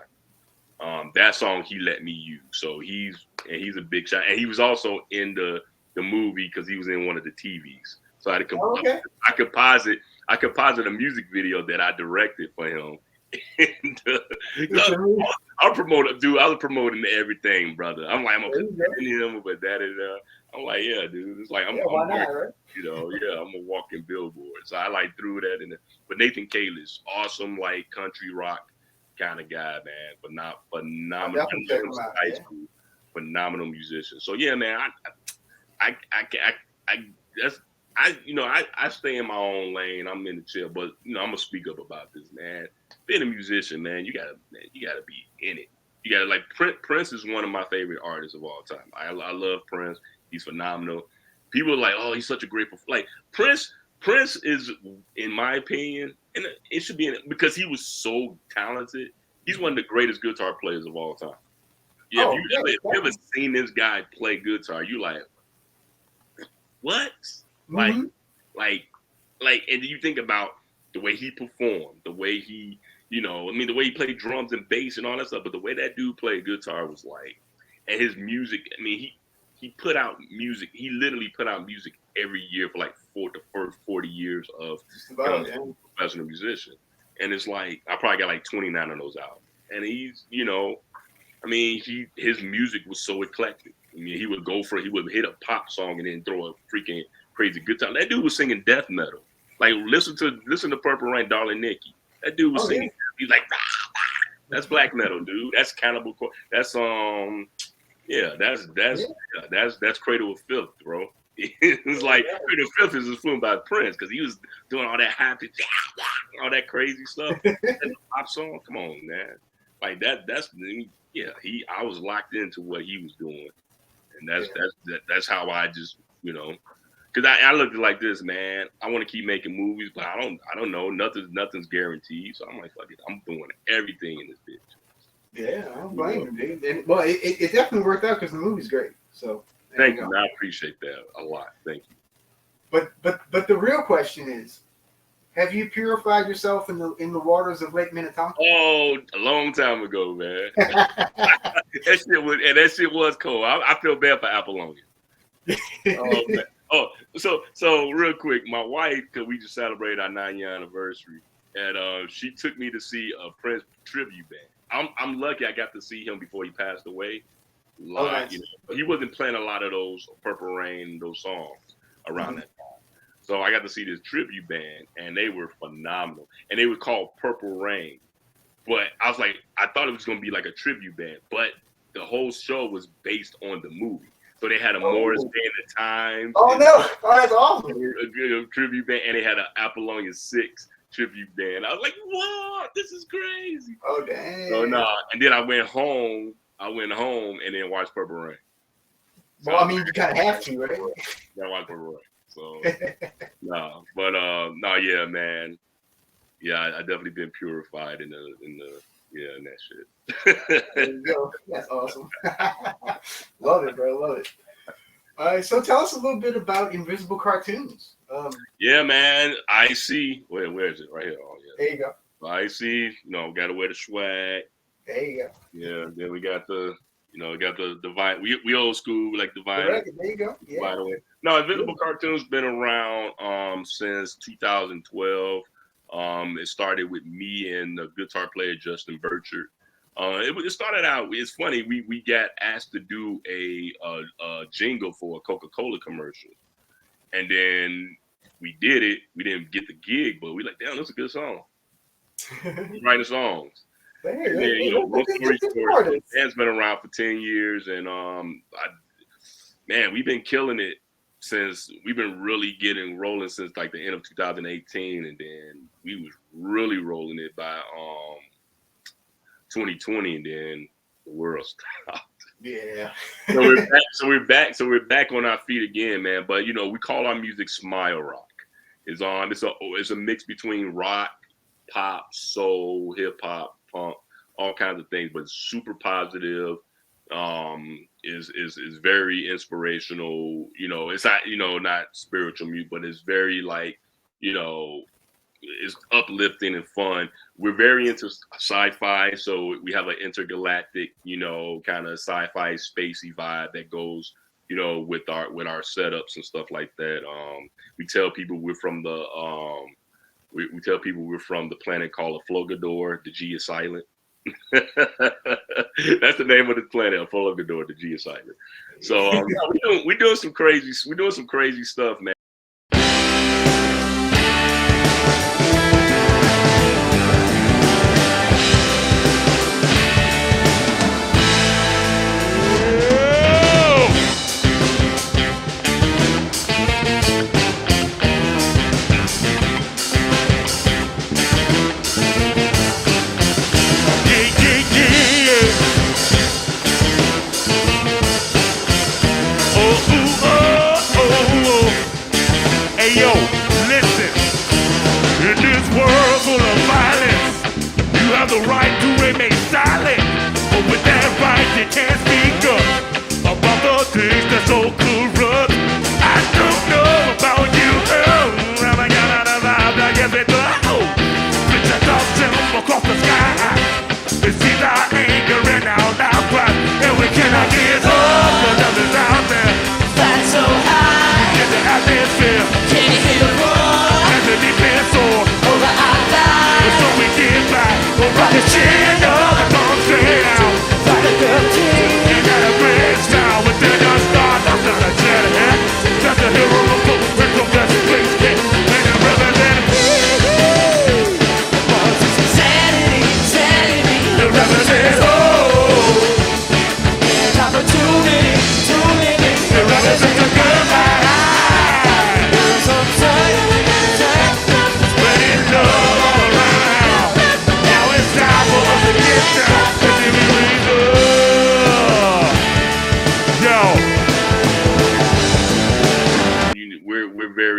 That song he let me use. So he's a big shot, and he was also in the movie because he was in one of the TVs. So I could posit a music video that I directed for him. I was promoting everything, brother. I'm like, I'm him, but that is. I'm like, yeah, dude. It's like I'm a walking billboard. So I threw that in there. But Nathan Kalish, awesome, like country rock kind of guy, man. Phenomenal. Phenomenal musician. So yeah, man. I stay in my own lane. I'm in the chill, but I'm gonna speak up about this, man. Being a musician, man, you gotta be in it. You gotta Prince is one of my favorite artists of all time. I love Prince. He's phenomenal. People are like, oh, he's such a great Prince is, in my opinion, and it should be because he was so talented. He's one of the greatest guitar players of all time. Yeah, if you ever seen this guy play guitar, you like, what? Mm-hmm. And you think about the way he performed, the way he, the way he played drums and bass and all that stuff, but the way that dude played guitar was like, and his music, he put out music. He literally put out music every year for the first 40 years of professional musician. And it's like, I probably got 29 of those out. And he's, his music was so eclectic. He would hit a pop song and then throw a freaking crazy guitar. That dude was singing death metal. Listen to Purple Rain, Darling Nikki. That dude was singing. He's like, rah, rah. That's black metal, dude. That's Cannibal Corpse. That's that's Cradle of Filth, bro. It's like Cradle of Filth is influenced by Prince because he was doing all that happy, all that crazy stuff. That pop song, come on, man. I was locked into what he was doing, and that's how I just because I looked at it like this, man. I want to keep making movies, but I don't know. Nothing's guaranteed. So I'm like, fuck it. I'm doing everything in this bitch. Yeah, I don't blame him, dude. And, well, it definitely worked out because the movie's great. So thank you. I appreciate that a lot. Thank you. But the real question is, have you purified yourself in the waters of Lake Minnetonka? Oh, a long time ago, man. that shit was cold. I feel bad for Apollonia. Oh, man. Oh, so real quick, my wife, because we just celebrated our 9-year anniversary, and she took me to see a Prince tribute band. I'm lucky I got to see him before he passed away. Live, He wasn't playing a lot of those Purple Rain, those songs around that time. So I got to see this tribute band, and they were phenomenal. And they were called Purple Rain. But I was like, I thought it was going to be like a tribute band, but the whole show was based on the movie. So they had a Morris Day and the Times. Oh, no. Oh, that's awesome. A tribute band, and they had an Apollonia 6 tribute band. I was like, whoa, this is crazy. Oh, dang. So, and then I went home I went home and then watched Purple Rain. So Well, I mean, you kind of have to, right? I watched Purple Rain. So no, but no, yeah, man. Yeah, I definitely been purified in the in that shit. There you go. That's awesome. Love it, bro. Love it. All right, so tell us a little bit about Invisible Cartoons. Yeah, man. I see. Where is it? Right here. Oh, yeah. There you go. I see. Got to wear the swag. There you go. Yeah. Then we got got the Divine. We old school, we like Divine. There you go. Yeah. Divine. No, Invisible Cartoons been around since 2012. It started with me and the guitar player Justin Burchard. It started out. It's funny. We got asked to do a jingle for a Coca-Cola commercial, and then we did it. We didn't get the gig, but we like, damn, that's a good song. Writing songs. And then, long story short, band's been around for 10 years, and man, we've been killing it since we've been really getting rolling since like the end of 2018, and then we was really rolling it by 2020, and then the world stopped. Yeah. So we're back. So we're back on our feet again, man. But we call our music smile rock. It's a mix between rock, pop, soul, hip hop, punk, all kinds of things. But it's super positive. Is very inspirational. It's not not spiritual music, but it's very like it's uplifting and fun. We're very into sci-fi, so we have an intergalactic, kind of sci-fi spacey vibe that goes, with our setups and stuff like that. We tell people we're from the we tell people we're from the planet called Flogador. The G is silent. That's the name of the planet, Flogador. The G is silent. So we're doing some crazy stuff, man.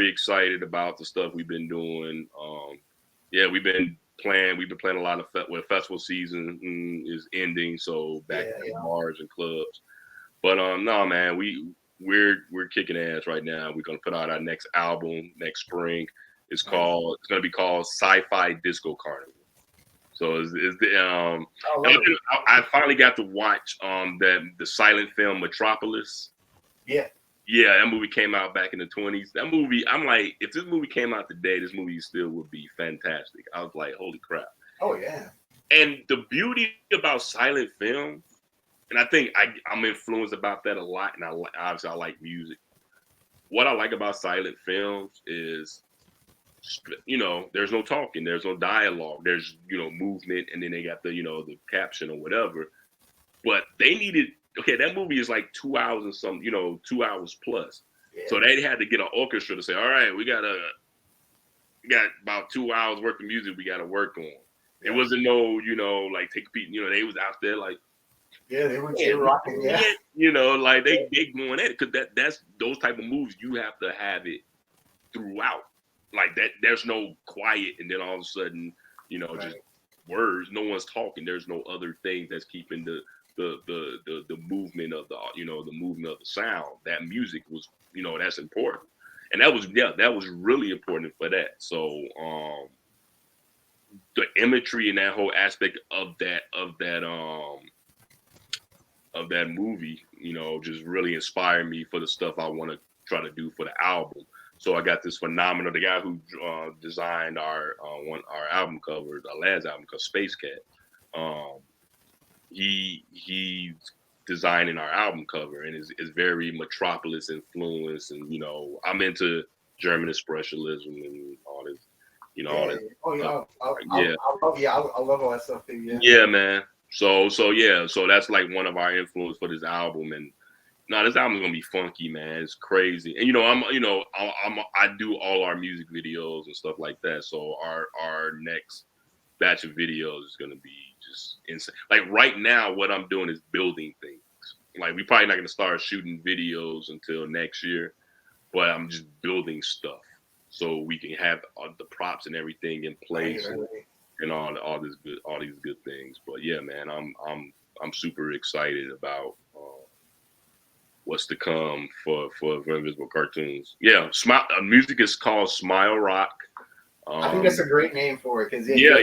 Excited about the stuff we've been doing. We've been playing a lot of festival season is ending, so back to bars and clubs. But no, man, we're kicking ass right now. We're gonna put out our next album next spring. It's gonna be called Sci-Fi Disco Carnival. So I finally got to watch the silent film Metropolis. Yeah. Yeah, that movie came out back in the 20s. That movie, I'm like, if this movie came out today, this movie still would be fantastic. I was like, holy crap. Oh, yeah. And the beauty about silent film, and I think I'm influenced about that a lot, and obviously I like music. What I like about silent films is, there's no talking, there's no dialogue, there's, movement, and then they got the, the caption or whatever. But they needed... Okay, that movie is like 2 hours and some, 2 hours plus. Yeah. So they had to get an orchestra to say, all right, we got about 2 hours worth of music we got to work on. Yeah. It wasn't no, like take a beat, they was out there like Yeah, they were rocking. Yeah, you know, like they going at it because that's those type of moves. You have to have it throughout. Like that, there's no quiet, and then all of a sudden, you know, just words. No one's talking. There's no other thing that's keeping the movement of the the movement of the sound. That music was, that's important, and that was really important for that. So the imagery and that whole aspect of that movie, just really inspired me for the stuff I want to try to do for the album. So I got this phenomenal, the guy who designed our album cover, our last album called Space Cat. He's designing our album cover and is very Metropolis influenced, and I'm into German expressionism and all this, all this. Oh yeah, I love all that stuff too. Yeah. Yeah, man. So that's like one of our influence for this album, and this album's gonna be funky, man. It's crazy, and I do all our music videos and stuff like that. So our next batch of videos is gonna be just insane. Like right now, what I'm doing is building things. Like we probably not gonna start shooting videos until next year, but I'm just building stuff so we can have the props and everything in place and all these good things. But yeah, man, I'm super excited about what's to come for Invisible Cartoons. Yeah, music is called Smile Rock. I think that's a great name for it because yeah.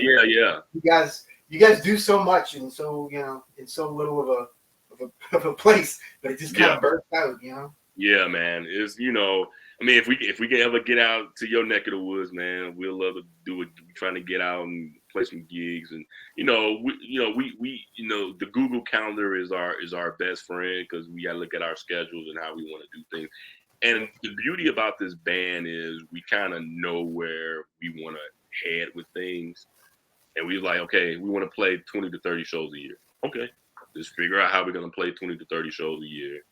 You guys do so much and so in so little of a place, but it just kind of bursts out, Yeah, man. It's I mean, if we can ever get out to your neck of the woods, man, we'll love to do it. We're trying to get out and play some gigs, and we the Google Calendar is our best friend because we gotta look at our schedules and how we want to do things. And the beauty about this band is we kind of know where we want to head with things, and we're like, okay, we want to play 20 to 30 shows a year. Okay, let's figure out how we're gonna play 20 to 30 shows a year.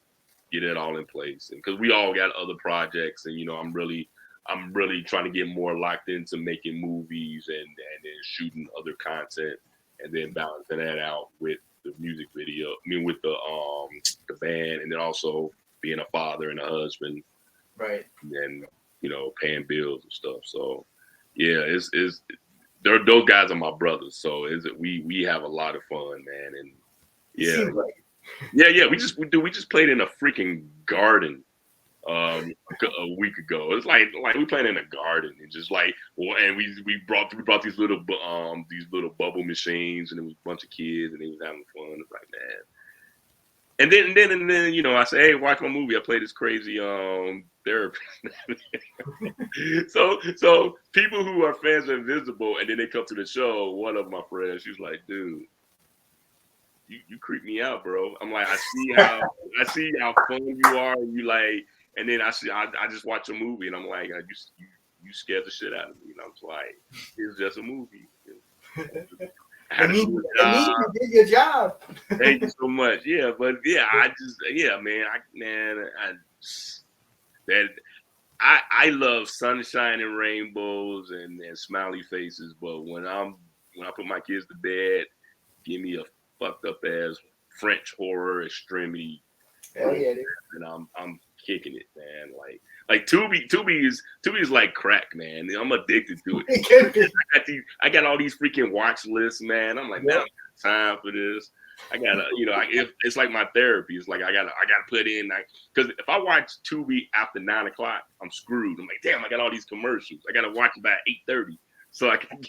Get it all in place, and because we all got other projects, and I'm really trying to get more locked into making movies and then shooting other content, and then balancing that out with the music video. I mean, with the band, and then also being a father and a husband, right? And paying bills and stuff. So yeah, those guys are my brothers. So we have a lot of fun, man, and yeah. Yeah, we just played in a freaking garden a week ago. It's like we played in a garden and just and we brought these little bubble machines, and it was a bunch of kids and they was having fun. It's like, man. And then I say, hey, watch my movie. I play this crazy therapist. so people who are fans of Invisible and then they come to the show. One of my friends, she's like, dude, you creep me out, bro. I'm like, I see how fun you are, and you like, and then I just watch a movie, and I'm like, you scared the shit out of me, and I'm just like, it's just a movie. You did your job. Thank you so much. Yeah, but yeah, I love sunshine and rainbows and smiley faces, but when I put my kids to bed, give me a fucked up ass French horror extremity. Hell yeah, dude. And I'm kicking it, man. Like Tubi is like crack, man. I'm addicted to it. I got all these freaking watch lists, man. I'm like, man, I don't have time for this. I gotta, it's like my therapy. It's like I gotta put in, because if I watch Tubi after 9 o'clock, I'm screwed. I'm like, damn, I got all these commercials. I gotta watch about 8:30. So I can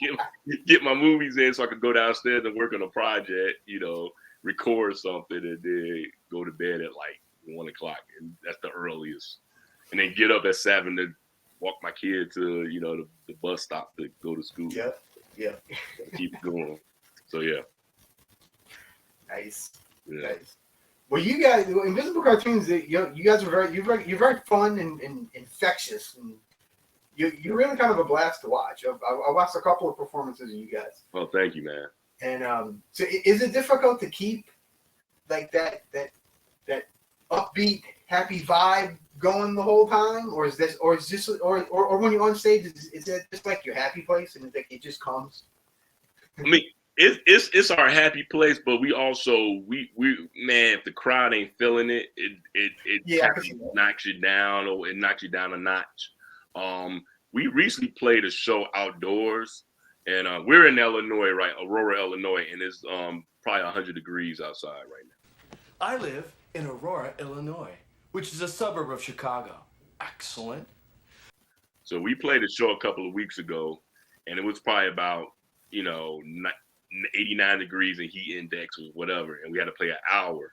get my movies in, so I can go downstairs and work on a project, record something, and then go to bed at like 1 o'clock, and that's the earliest. And then get up at 7 to walk my kid to the bus stop to go to school. Yeah. Keep it going. So yeah. Nice. Well, you guys, Invisible Cartoons, you guys are you're very fun and infectious, and you're really kind of a blast to watch. I watched a couple of performances of you guys. Well, thank you, man. And so, is it difficult to keep like that upbeat, happy vibe going the whole time, or when you're on stage, is that just like your happy place and it just comes? I mean, it's our happy place, but we also we man, if the crowd ain't feeling it, it Yeah, kind I can see of that. knocks you down, or it knocks you down a notch. We recently played a show outdoors, and we're in Illinois, right, Aurora, Illinois, and it's probably 100 degrees outside right now. I live in Aurora, Illinois, which is a suburb of Chicago. Excellent. So we played a show a couple of weeks ago, and it was probably about 89 degrees and heat index was whatever, and we had to play an hour,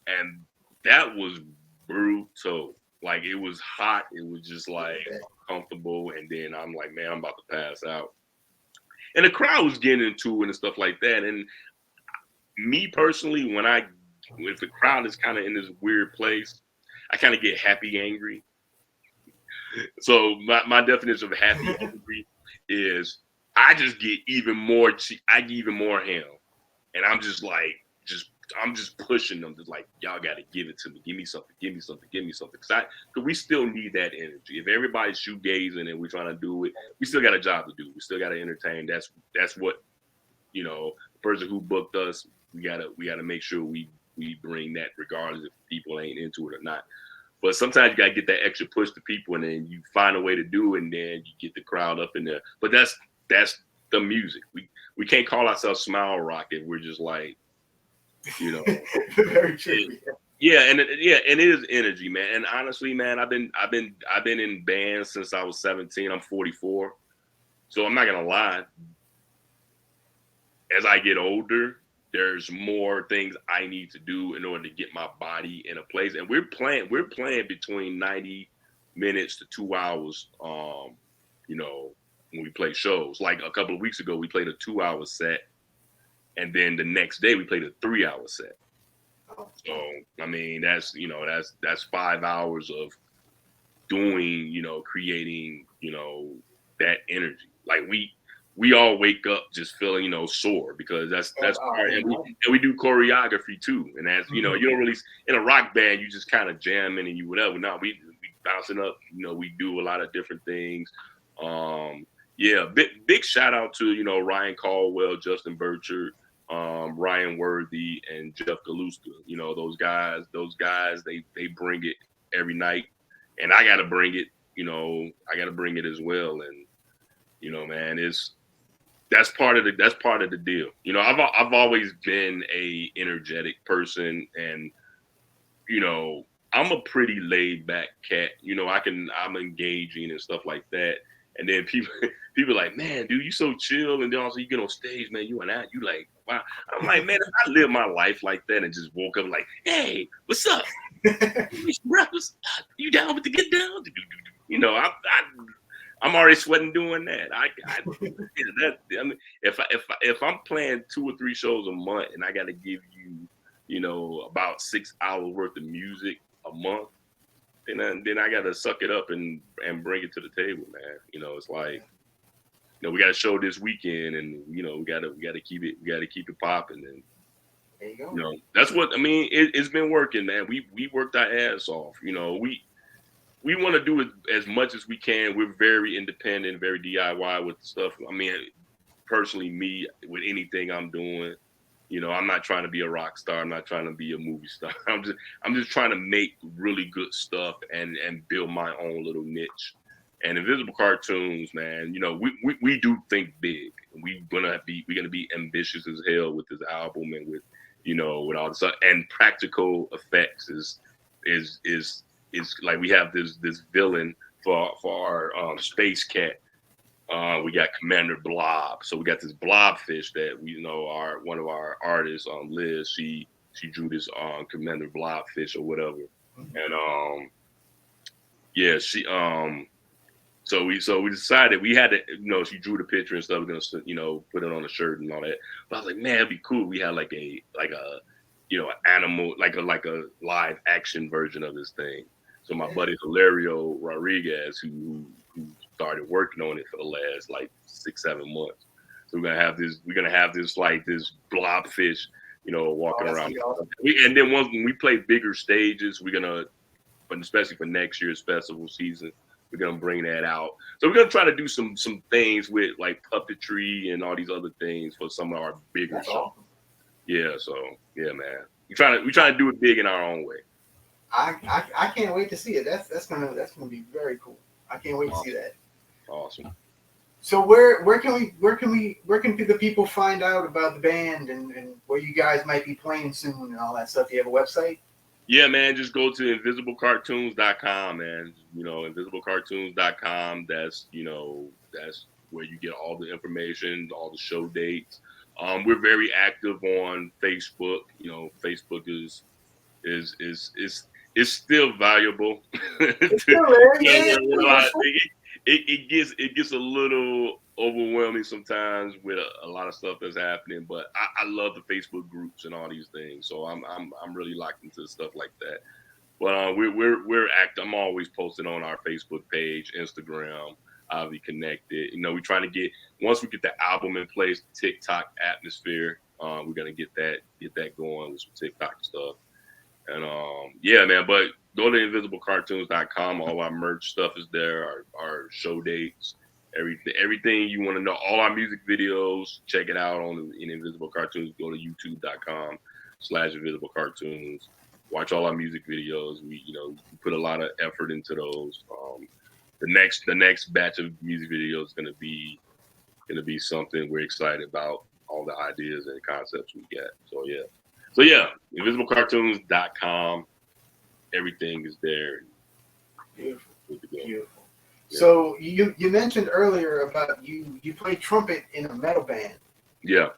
and that was brutal. Like it was hot, it was just like comfortable, and then I'm like, man, I'm about to pass out. And the crowd was getting into it and stuff like that. And me personally, if the crowd is kind of in this weird place, I kind of get happy angry. So my definition of happy angry is I just get even more I get even more ham, and I'm just like I'm just pushing them, just like, y'all got to give it to me, give me something, give me something, give me something, because we still need that energy. If everybody's shoegazing and we're trying to do it, we still got a job to do. We still got to entertain. That's what the person who booked us. We gotta make sure we bring that, regardless if people ain't into it or not. But sometimes you gotta get that extra push to people, and then you find a way to do it, and then you get the crowd up in there. But that's the music. We can't call ourselves Smile Rock if we're just like, Very true. and it is energy, man. And honestly, man, I've been in bands since I was 17. I'm 44, so I'm not gonna lie. As I get older, there's more things I need to do in order to get my body in a place. And we're playing between 90 minutes to 2 hours. When we play shows, like a couple of weeks ago, we played a 2-hour set, and then the next day we played a 3-hour set. So I mean, that's 5 hours of doing, creating, that energy. Like we all wake up just feeling, sore, because that's part, and we do choreography too. And that's, you don't really, in a rock band, you just kind of jamming and you whatever. No, we bouncing up, we do a lot of different things. Big shout out to, Ryan Caldwell, Justin Burchard, Ryan Worthy, and Jeff Galuska. Those guys, they bring it every night, and I gotta bring it, as well. And, man, that's part of the deal. I've always been a energetic person, and I'm a pretty laid back cat. I'm engaging and stuff like that. And then people like, man, dude, you so chill. And then also you get on stage, man, you like, wow. I'm like, man, if I live my life like that and just woke up like, hey, what's up? You down with the get down? I'm already sweating doing that. I mean, if I'm playing 2 or 3 shows a month and I got to give you, about 6 hours worth of music a month, then I got to suck it up and bring it to the table, man. It's like, we got a show this weekend, and we got to keep it popping. And there you go. That's what I mean. It's been working, man. We worked our ass off. We want to do it as much as we can. We're very independent, very DIY with stuff. I mean, personally, me, with anything I'm doing, I'm not trying to be a rock star. I'm not trying to be a movie star. I'm just trying to make really good stuff and build my own little niche. And Invisible Cartoons, man, we do think big. We're gonna be ambitious as hell with this album, and with with all this stuff. And practical effects is like, we have this villain for our Space Cat. We got Commander Blob. So we got this blobfish that one of our artists, Liz, she drew this Commander Blobfish or whatever. And so we decided we had to, she drew the picture and stuff. We're gonna put it on a shirt and all that. But I was like, man, it'd be cool. We had like a animal, like a live action version of this thing. So my buddy Hilario Rodriguez, who started working on it for the last like 6-7 months. So we're gonna have this like this blobfish, walking around. Awesome. And then when we play bigger stages, we're gonna, but especially for next year's festival season, We're gonna bring that out. So we're gonna try to do some things with like puppetry and all these other things for some of our bigger That's shows. awesome. Yeah, so yeah, man. We trying to do it big in our own way. I can't wait to see it. That's gonna be very cool. I can't wait to see that. Awesome. So where can the people find out about the band and where you guys might be playing soon and all that stuff? You have a website? Yeah, man, just go to invisiblecartoons.com, man. You know, invisiblecartoons.com. That's where you get all the information, all the show dates. We're very active on Facebook. You know, Facebook is still valuable. It's still there, yeah. It gets a little overwhelming sometimes with a lot of stuff that's happening, but I love the Facebook groups and all these things, so I'm really locked into stuff like that. But we're active. I'm always posting on our Facebook page, Instagram. I'll be connected. You know, we're trying to get, once we get the album in place, the TikTok atmosphere. We're gonna get that going with some TikTok stuff. And yeah, man, but go to invisiblecartoons.com. All our merch stuff is there, our show dates, everything you want to know, all our music videos, check it out in Invisible Cartoons. Go to youtube.com/invisiblecartoons. Watch all our music videos. We put a lot of effort into those. The next batch of music videos is gonna be something we're excited about, all the ideas and concepts we get. So yeah, invisiblecartoons.com. Everything is there. Beautiful. Yeah. So you mentioned earlier about you play trumpet in a metal band. Yeah.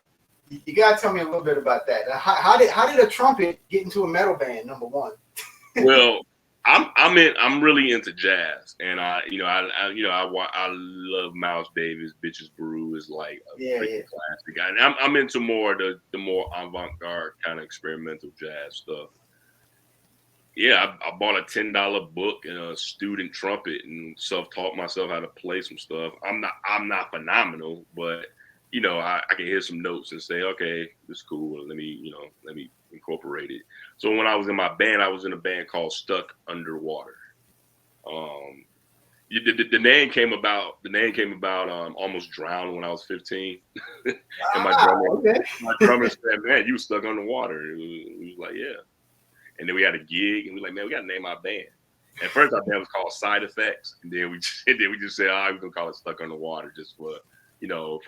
You gotta tell me a little bit about that. How did a trumpet get into a metal band? Number one. Well, I'm really into jazz, and I love Miles Davis. Bitches Brew is like a freaking classic. And I'm into the more avant-garde kind of experimental jazz stuff. Yeah, I bought a $10 book and a student trumpet and self-taught myself how to play some stuff. I'm not phenomenal, but I can hear some notes and say, okay, this is cool. Let me incorporate it. So when I was in my band, I was in a band called Stuck Underwater. The name came about almost drowned when I was 15. And my drummer said, "Man, you were stuck underwater." He was like, "Yeah." And then we had a gig, and we were like, "Man, we got to name our band." At first, our band was called Side Effects, and then we just said, "We're gonna call it Stuck Underwater just for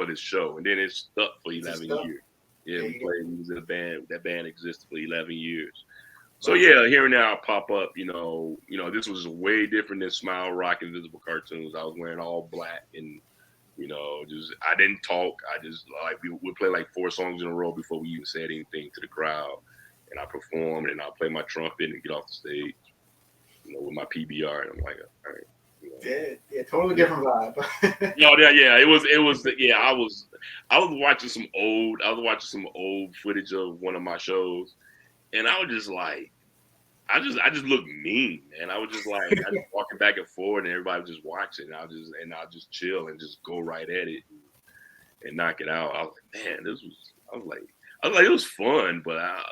this show." And then it stuck for 11 years. Yeah, we was in a band. That band existed for 11 years. So yeah, here and now I pop up. This was way different than Smile Rock Invisible Cartoons. I was wearing all black, and I didn't talk. I just we would play like 4 songs in a row before we even said anything to the crowd. And I performed, and I play my trumpet and get off the stage, with my PBR, and I'm like, all right. Yeah, totally different vibe. Yeah. It was. Yeah, I was watching some old footage of one of my shows, and I was just like, I just looked mean, man. I was just like, I just walking back and forth, and everybody was just watching. And I'll just chill and just go right at it and knock it out. I was like, man, it was fun, but I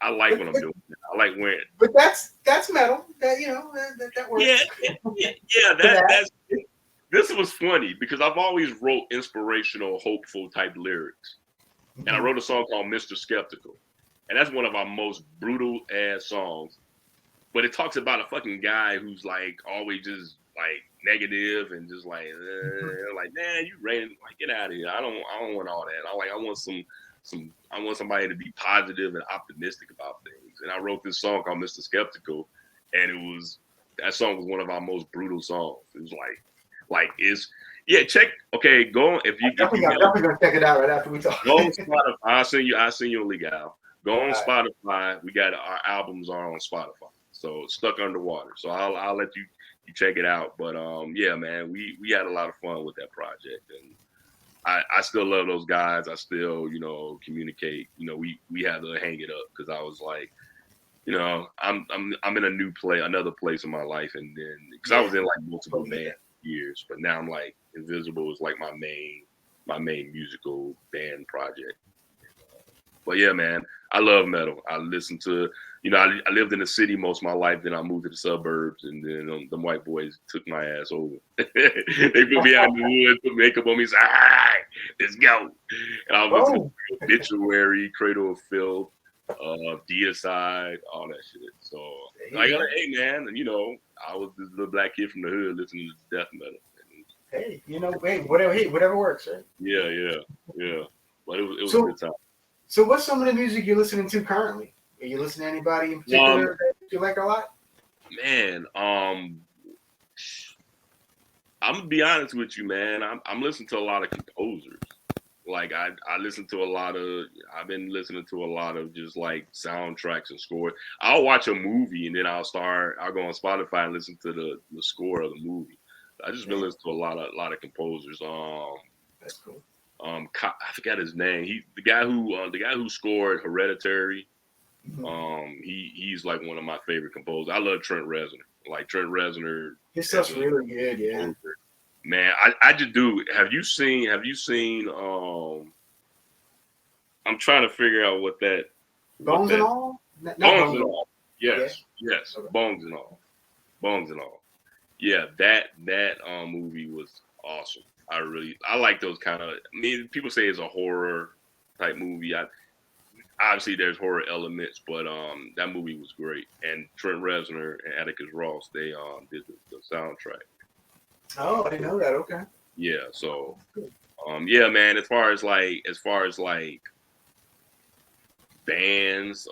like what I'm doing. I like wearing. But that's metal. That that works. Yeah. This was funny because I've always wrote inspirational, hopeful type lyrics, and I wrote a song called "Mr. Skeptical," and that's one of our most brutal ass songs. But it talks about a fucking guy who's like always just like negative and just like man, you raining, like get out of here. I don't want all that. I want I want somebody to be positive and optimistic about things. And I wrote this song called Mr. Skeptical, and that song was one of our most brutal songs. It was go if you definitely gonna check it out right after we talk. Go on Spotify. I'll send you a link out. Go on Spotify. We got our albums are on Spotify. So Stuck Underwater. So I'll let you check it out. But yeah, man, we had a lot of fun with that project, and I still love those guys. I still, communicate. We had to hang it up because I was like, I'm in another place in my life, and then because I was in like multiple band years, but now I'm like Invisible is like my main musical band project. But yeah, man, I love metal. I listen to you know, I lived in the city most of my life. Then I moved to the suburbs, and then the white boys took my ass over. They put me out in the woods, put makeup on me, said, "All right, let's go." And I was listening to Obituary, Cradle of Filth, Deicide, all that shit. So, like, hey man, you know, I was this little black kid from the hood listening to death metal. Hey, you know, whatever works, right? Yeah. But it was a good time. So what's some of the music you're listening to currently? Are you listening to anybody in particular that you like a lot? Man, I'm gonna be honest with you, man. I'm listening to a lot of composers. Like I listen to a lot of. I've been listening to a lot of just like soundtracks and scores. I'll watch a movie and then I'll go on Spotify and listen to the score of the movie. I just been listening to a lot of composers. That's cool. I forgot his name. The guy who scored Hereditary. He's like one of my favorite composers. I love Trent Reznor. Like Trent Reznor, his stuff's really good. Yeah, man. I just do. Have you seen? I'm trying to figure out what that. Bones and All. Bones and All. Yes. Okay. Bones and All. Yeah, that movie was awesome. I like those kind of. I mean, people say it's a horror type movie. Obviously there's horror elements, but that movie was great. And Trent Reznor and Atticus Ross, they did the soundtrack. Oh, I didn't know that. Okay. Yeah, so yeah, man, as far as like bands,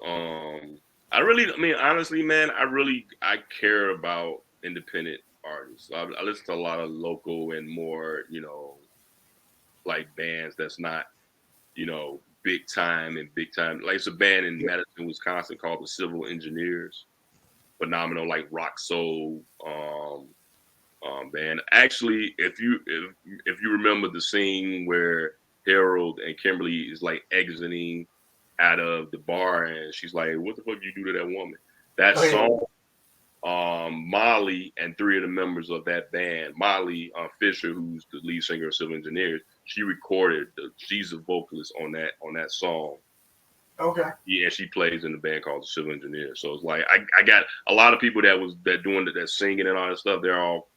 honestly, man, I care about independent artists. I listen to a lot of local and more, you know, like bands that's not, you know, big time. Like it's a band in Madison, Wisconsin called the Civil Engineers. Phenomenal, like rock soul band. Actually, if you remember the scene where Harold and Kimberly is like exiting out of the bar and she's like, "What the fuck you do to that woman?" That song, Molly and three of the members of that band, Molly Fisher, who's the lead singer of Civil Engineers, she recorded. She's a vocalist on that song. Okay. Yeah, she plays in the band called the Civil Engineers. So it's like I got a lot of people that singing and all that stuff. They're all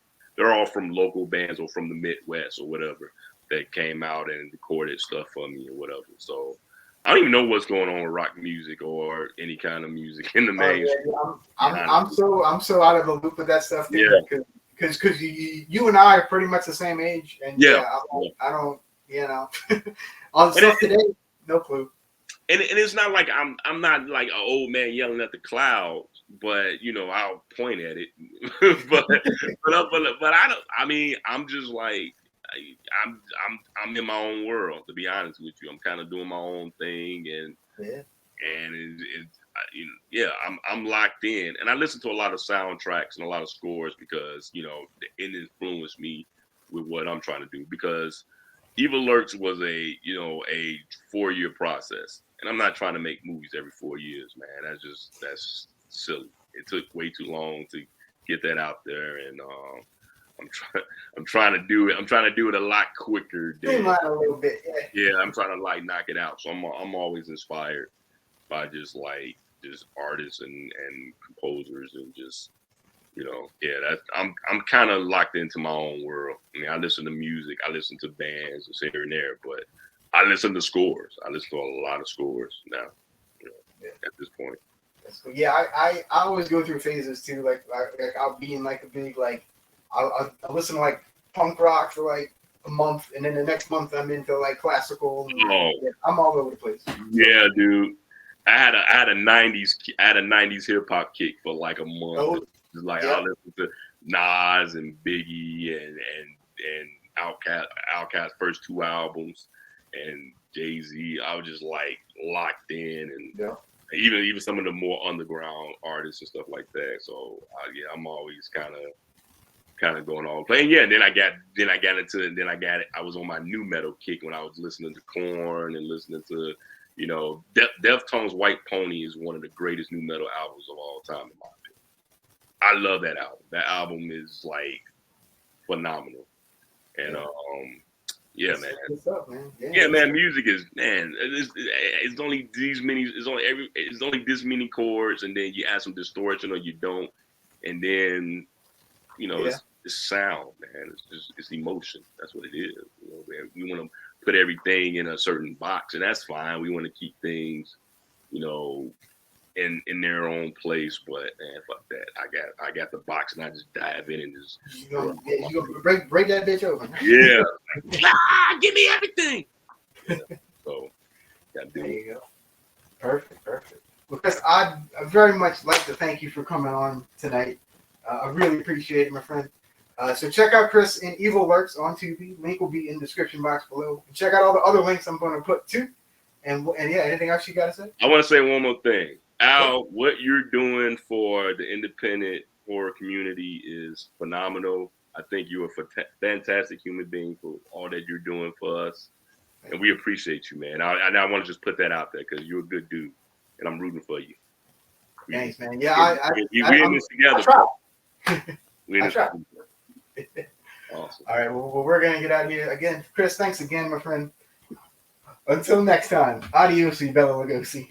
from local bands or from the Midwest or whatever that came out and recorded stuff for me or whatever. So I don't even know what's going on with rock music or any kind of music in the mainstream. I'm so out of the loop with that stuff. Because you and I are pretty much the same age, and I don't, you know, on stuff today, no clue. And it's not like I'm not like an old man yelling at the clouds, but you know I'll point at it. but I don't. I mean, I'm just like I'm in my own world. To be honest with you, I'm kind of doing my own thing, and I'm locked in, and I listen to a lot of soundtracks and a lot of scores because you know it influenced me with what I'm trying to do. Because Evil Lurks was a 4-year process. And I'm not trying to make movies every 4 years, man. That's silly. It took way too long to get that out there, and I'm trying to do it. I'm trying to do it a lot quicker. A little bit, yeah. I'm trying to like knock it out. So I'm always inspired by just artists and composers and just I'm kind of locked into my own world. I mean, I listen to music, I listen to bands and here and there, but I listen to scores. I listen to a lot of scores now, at this point. That's cool. Yeah, I always go through phases too. Like I'll be in like a big I'll listen to like punk rock for like a month, and then the next month I'm into like classical. I'm all over the place. Yeah, dude. I had a '90s hip hop kick for like a month. I listened to Nas and Biggie and Outkast first 2 albums. And Jay-Z, I was just like locked in, and even some of the more underground artists and stuff like that. So I'm always kind of going all playing. Yeah, and then I got into it. And then I was on my new metal kick when I was listening to Korn and listening to, you know, Deftones' White Pony is one of the greatest new metal albums of all time in my opinion. I love that album. That album is like phenomenal, and Yeah, That's man. what's up, man. Yeah, man. Music is, man. It's only these many. It's only this many chords, and then you add some distortion or you don't, and then Yeah. it's sound, man. It's emotion. That's what it is. Man. We want to put everything in a certain box, and that's fine. We want to keep things, you know, in their own place. But man, fuck that. I got the box, and I just dive in and just. You gonna break that bitch open. Yeah. Give me everything. Yeah. So, there you go. Perfect. Well, Chris, I'd very much like to thank you for coming on tonight. I really appreciate it, my friend. So check out Chris in Evil Lurks on Tubi. Link will be in the description box below. And check out all the other links I'm going to put too. And yeah, anything else you got to say? I want to say one more thing. Al, what you're doing for the independent horror community is phenomenal. I think you're a fantastic human being for all that you're doing for us. And we appreciate you, man. I want to just put that out there because you're a good dude. And I'm rooting for you. Thanks, man. Yeah, we're in this together. I try. Awesome. All right, well, we're going to get out of here. Again, Chris, thanks again, my friend. Until next time, adios, Bella Lugosi.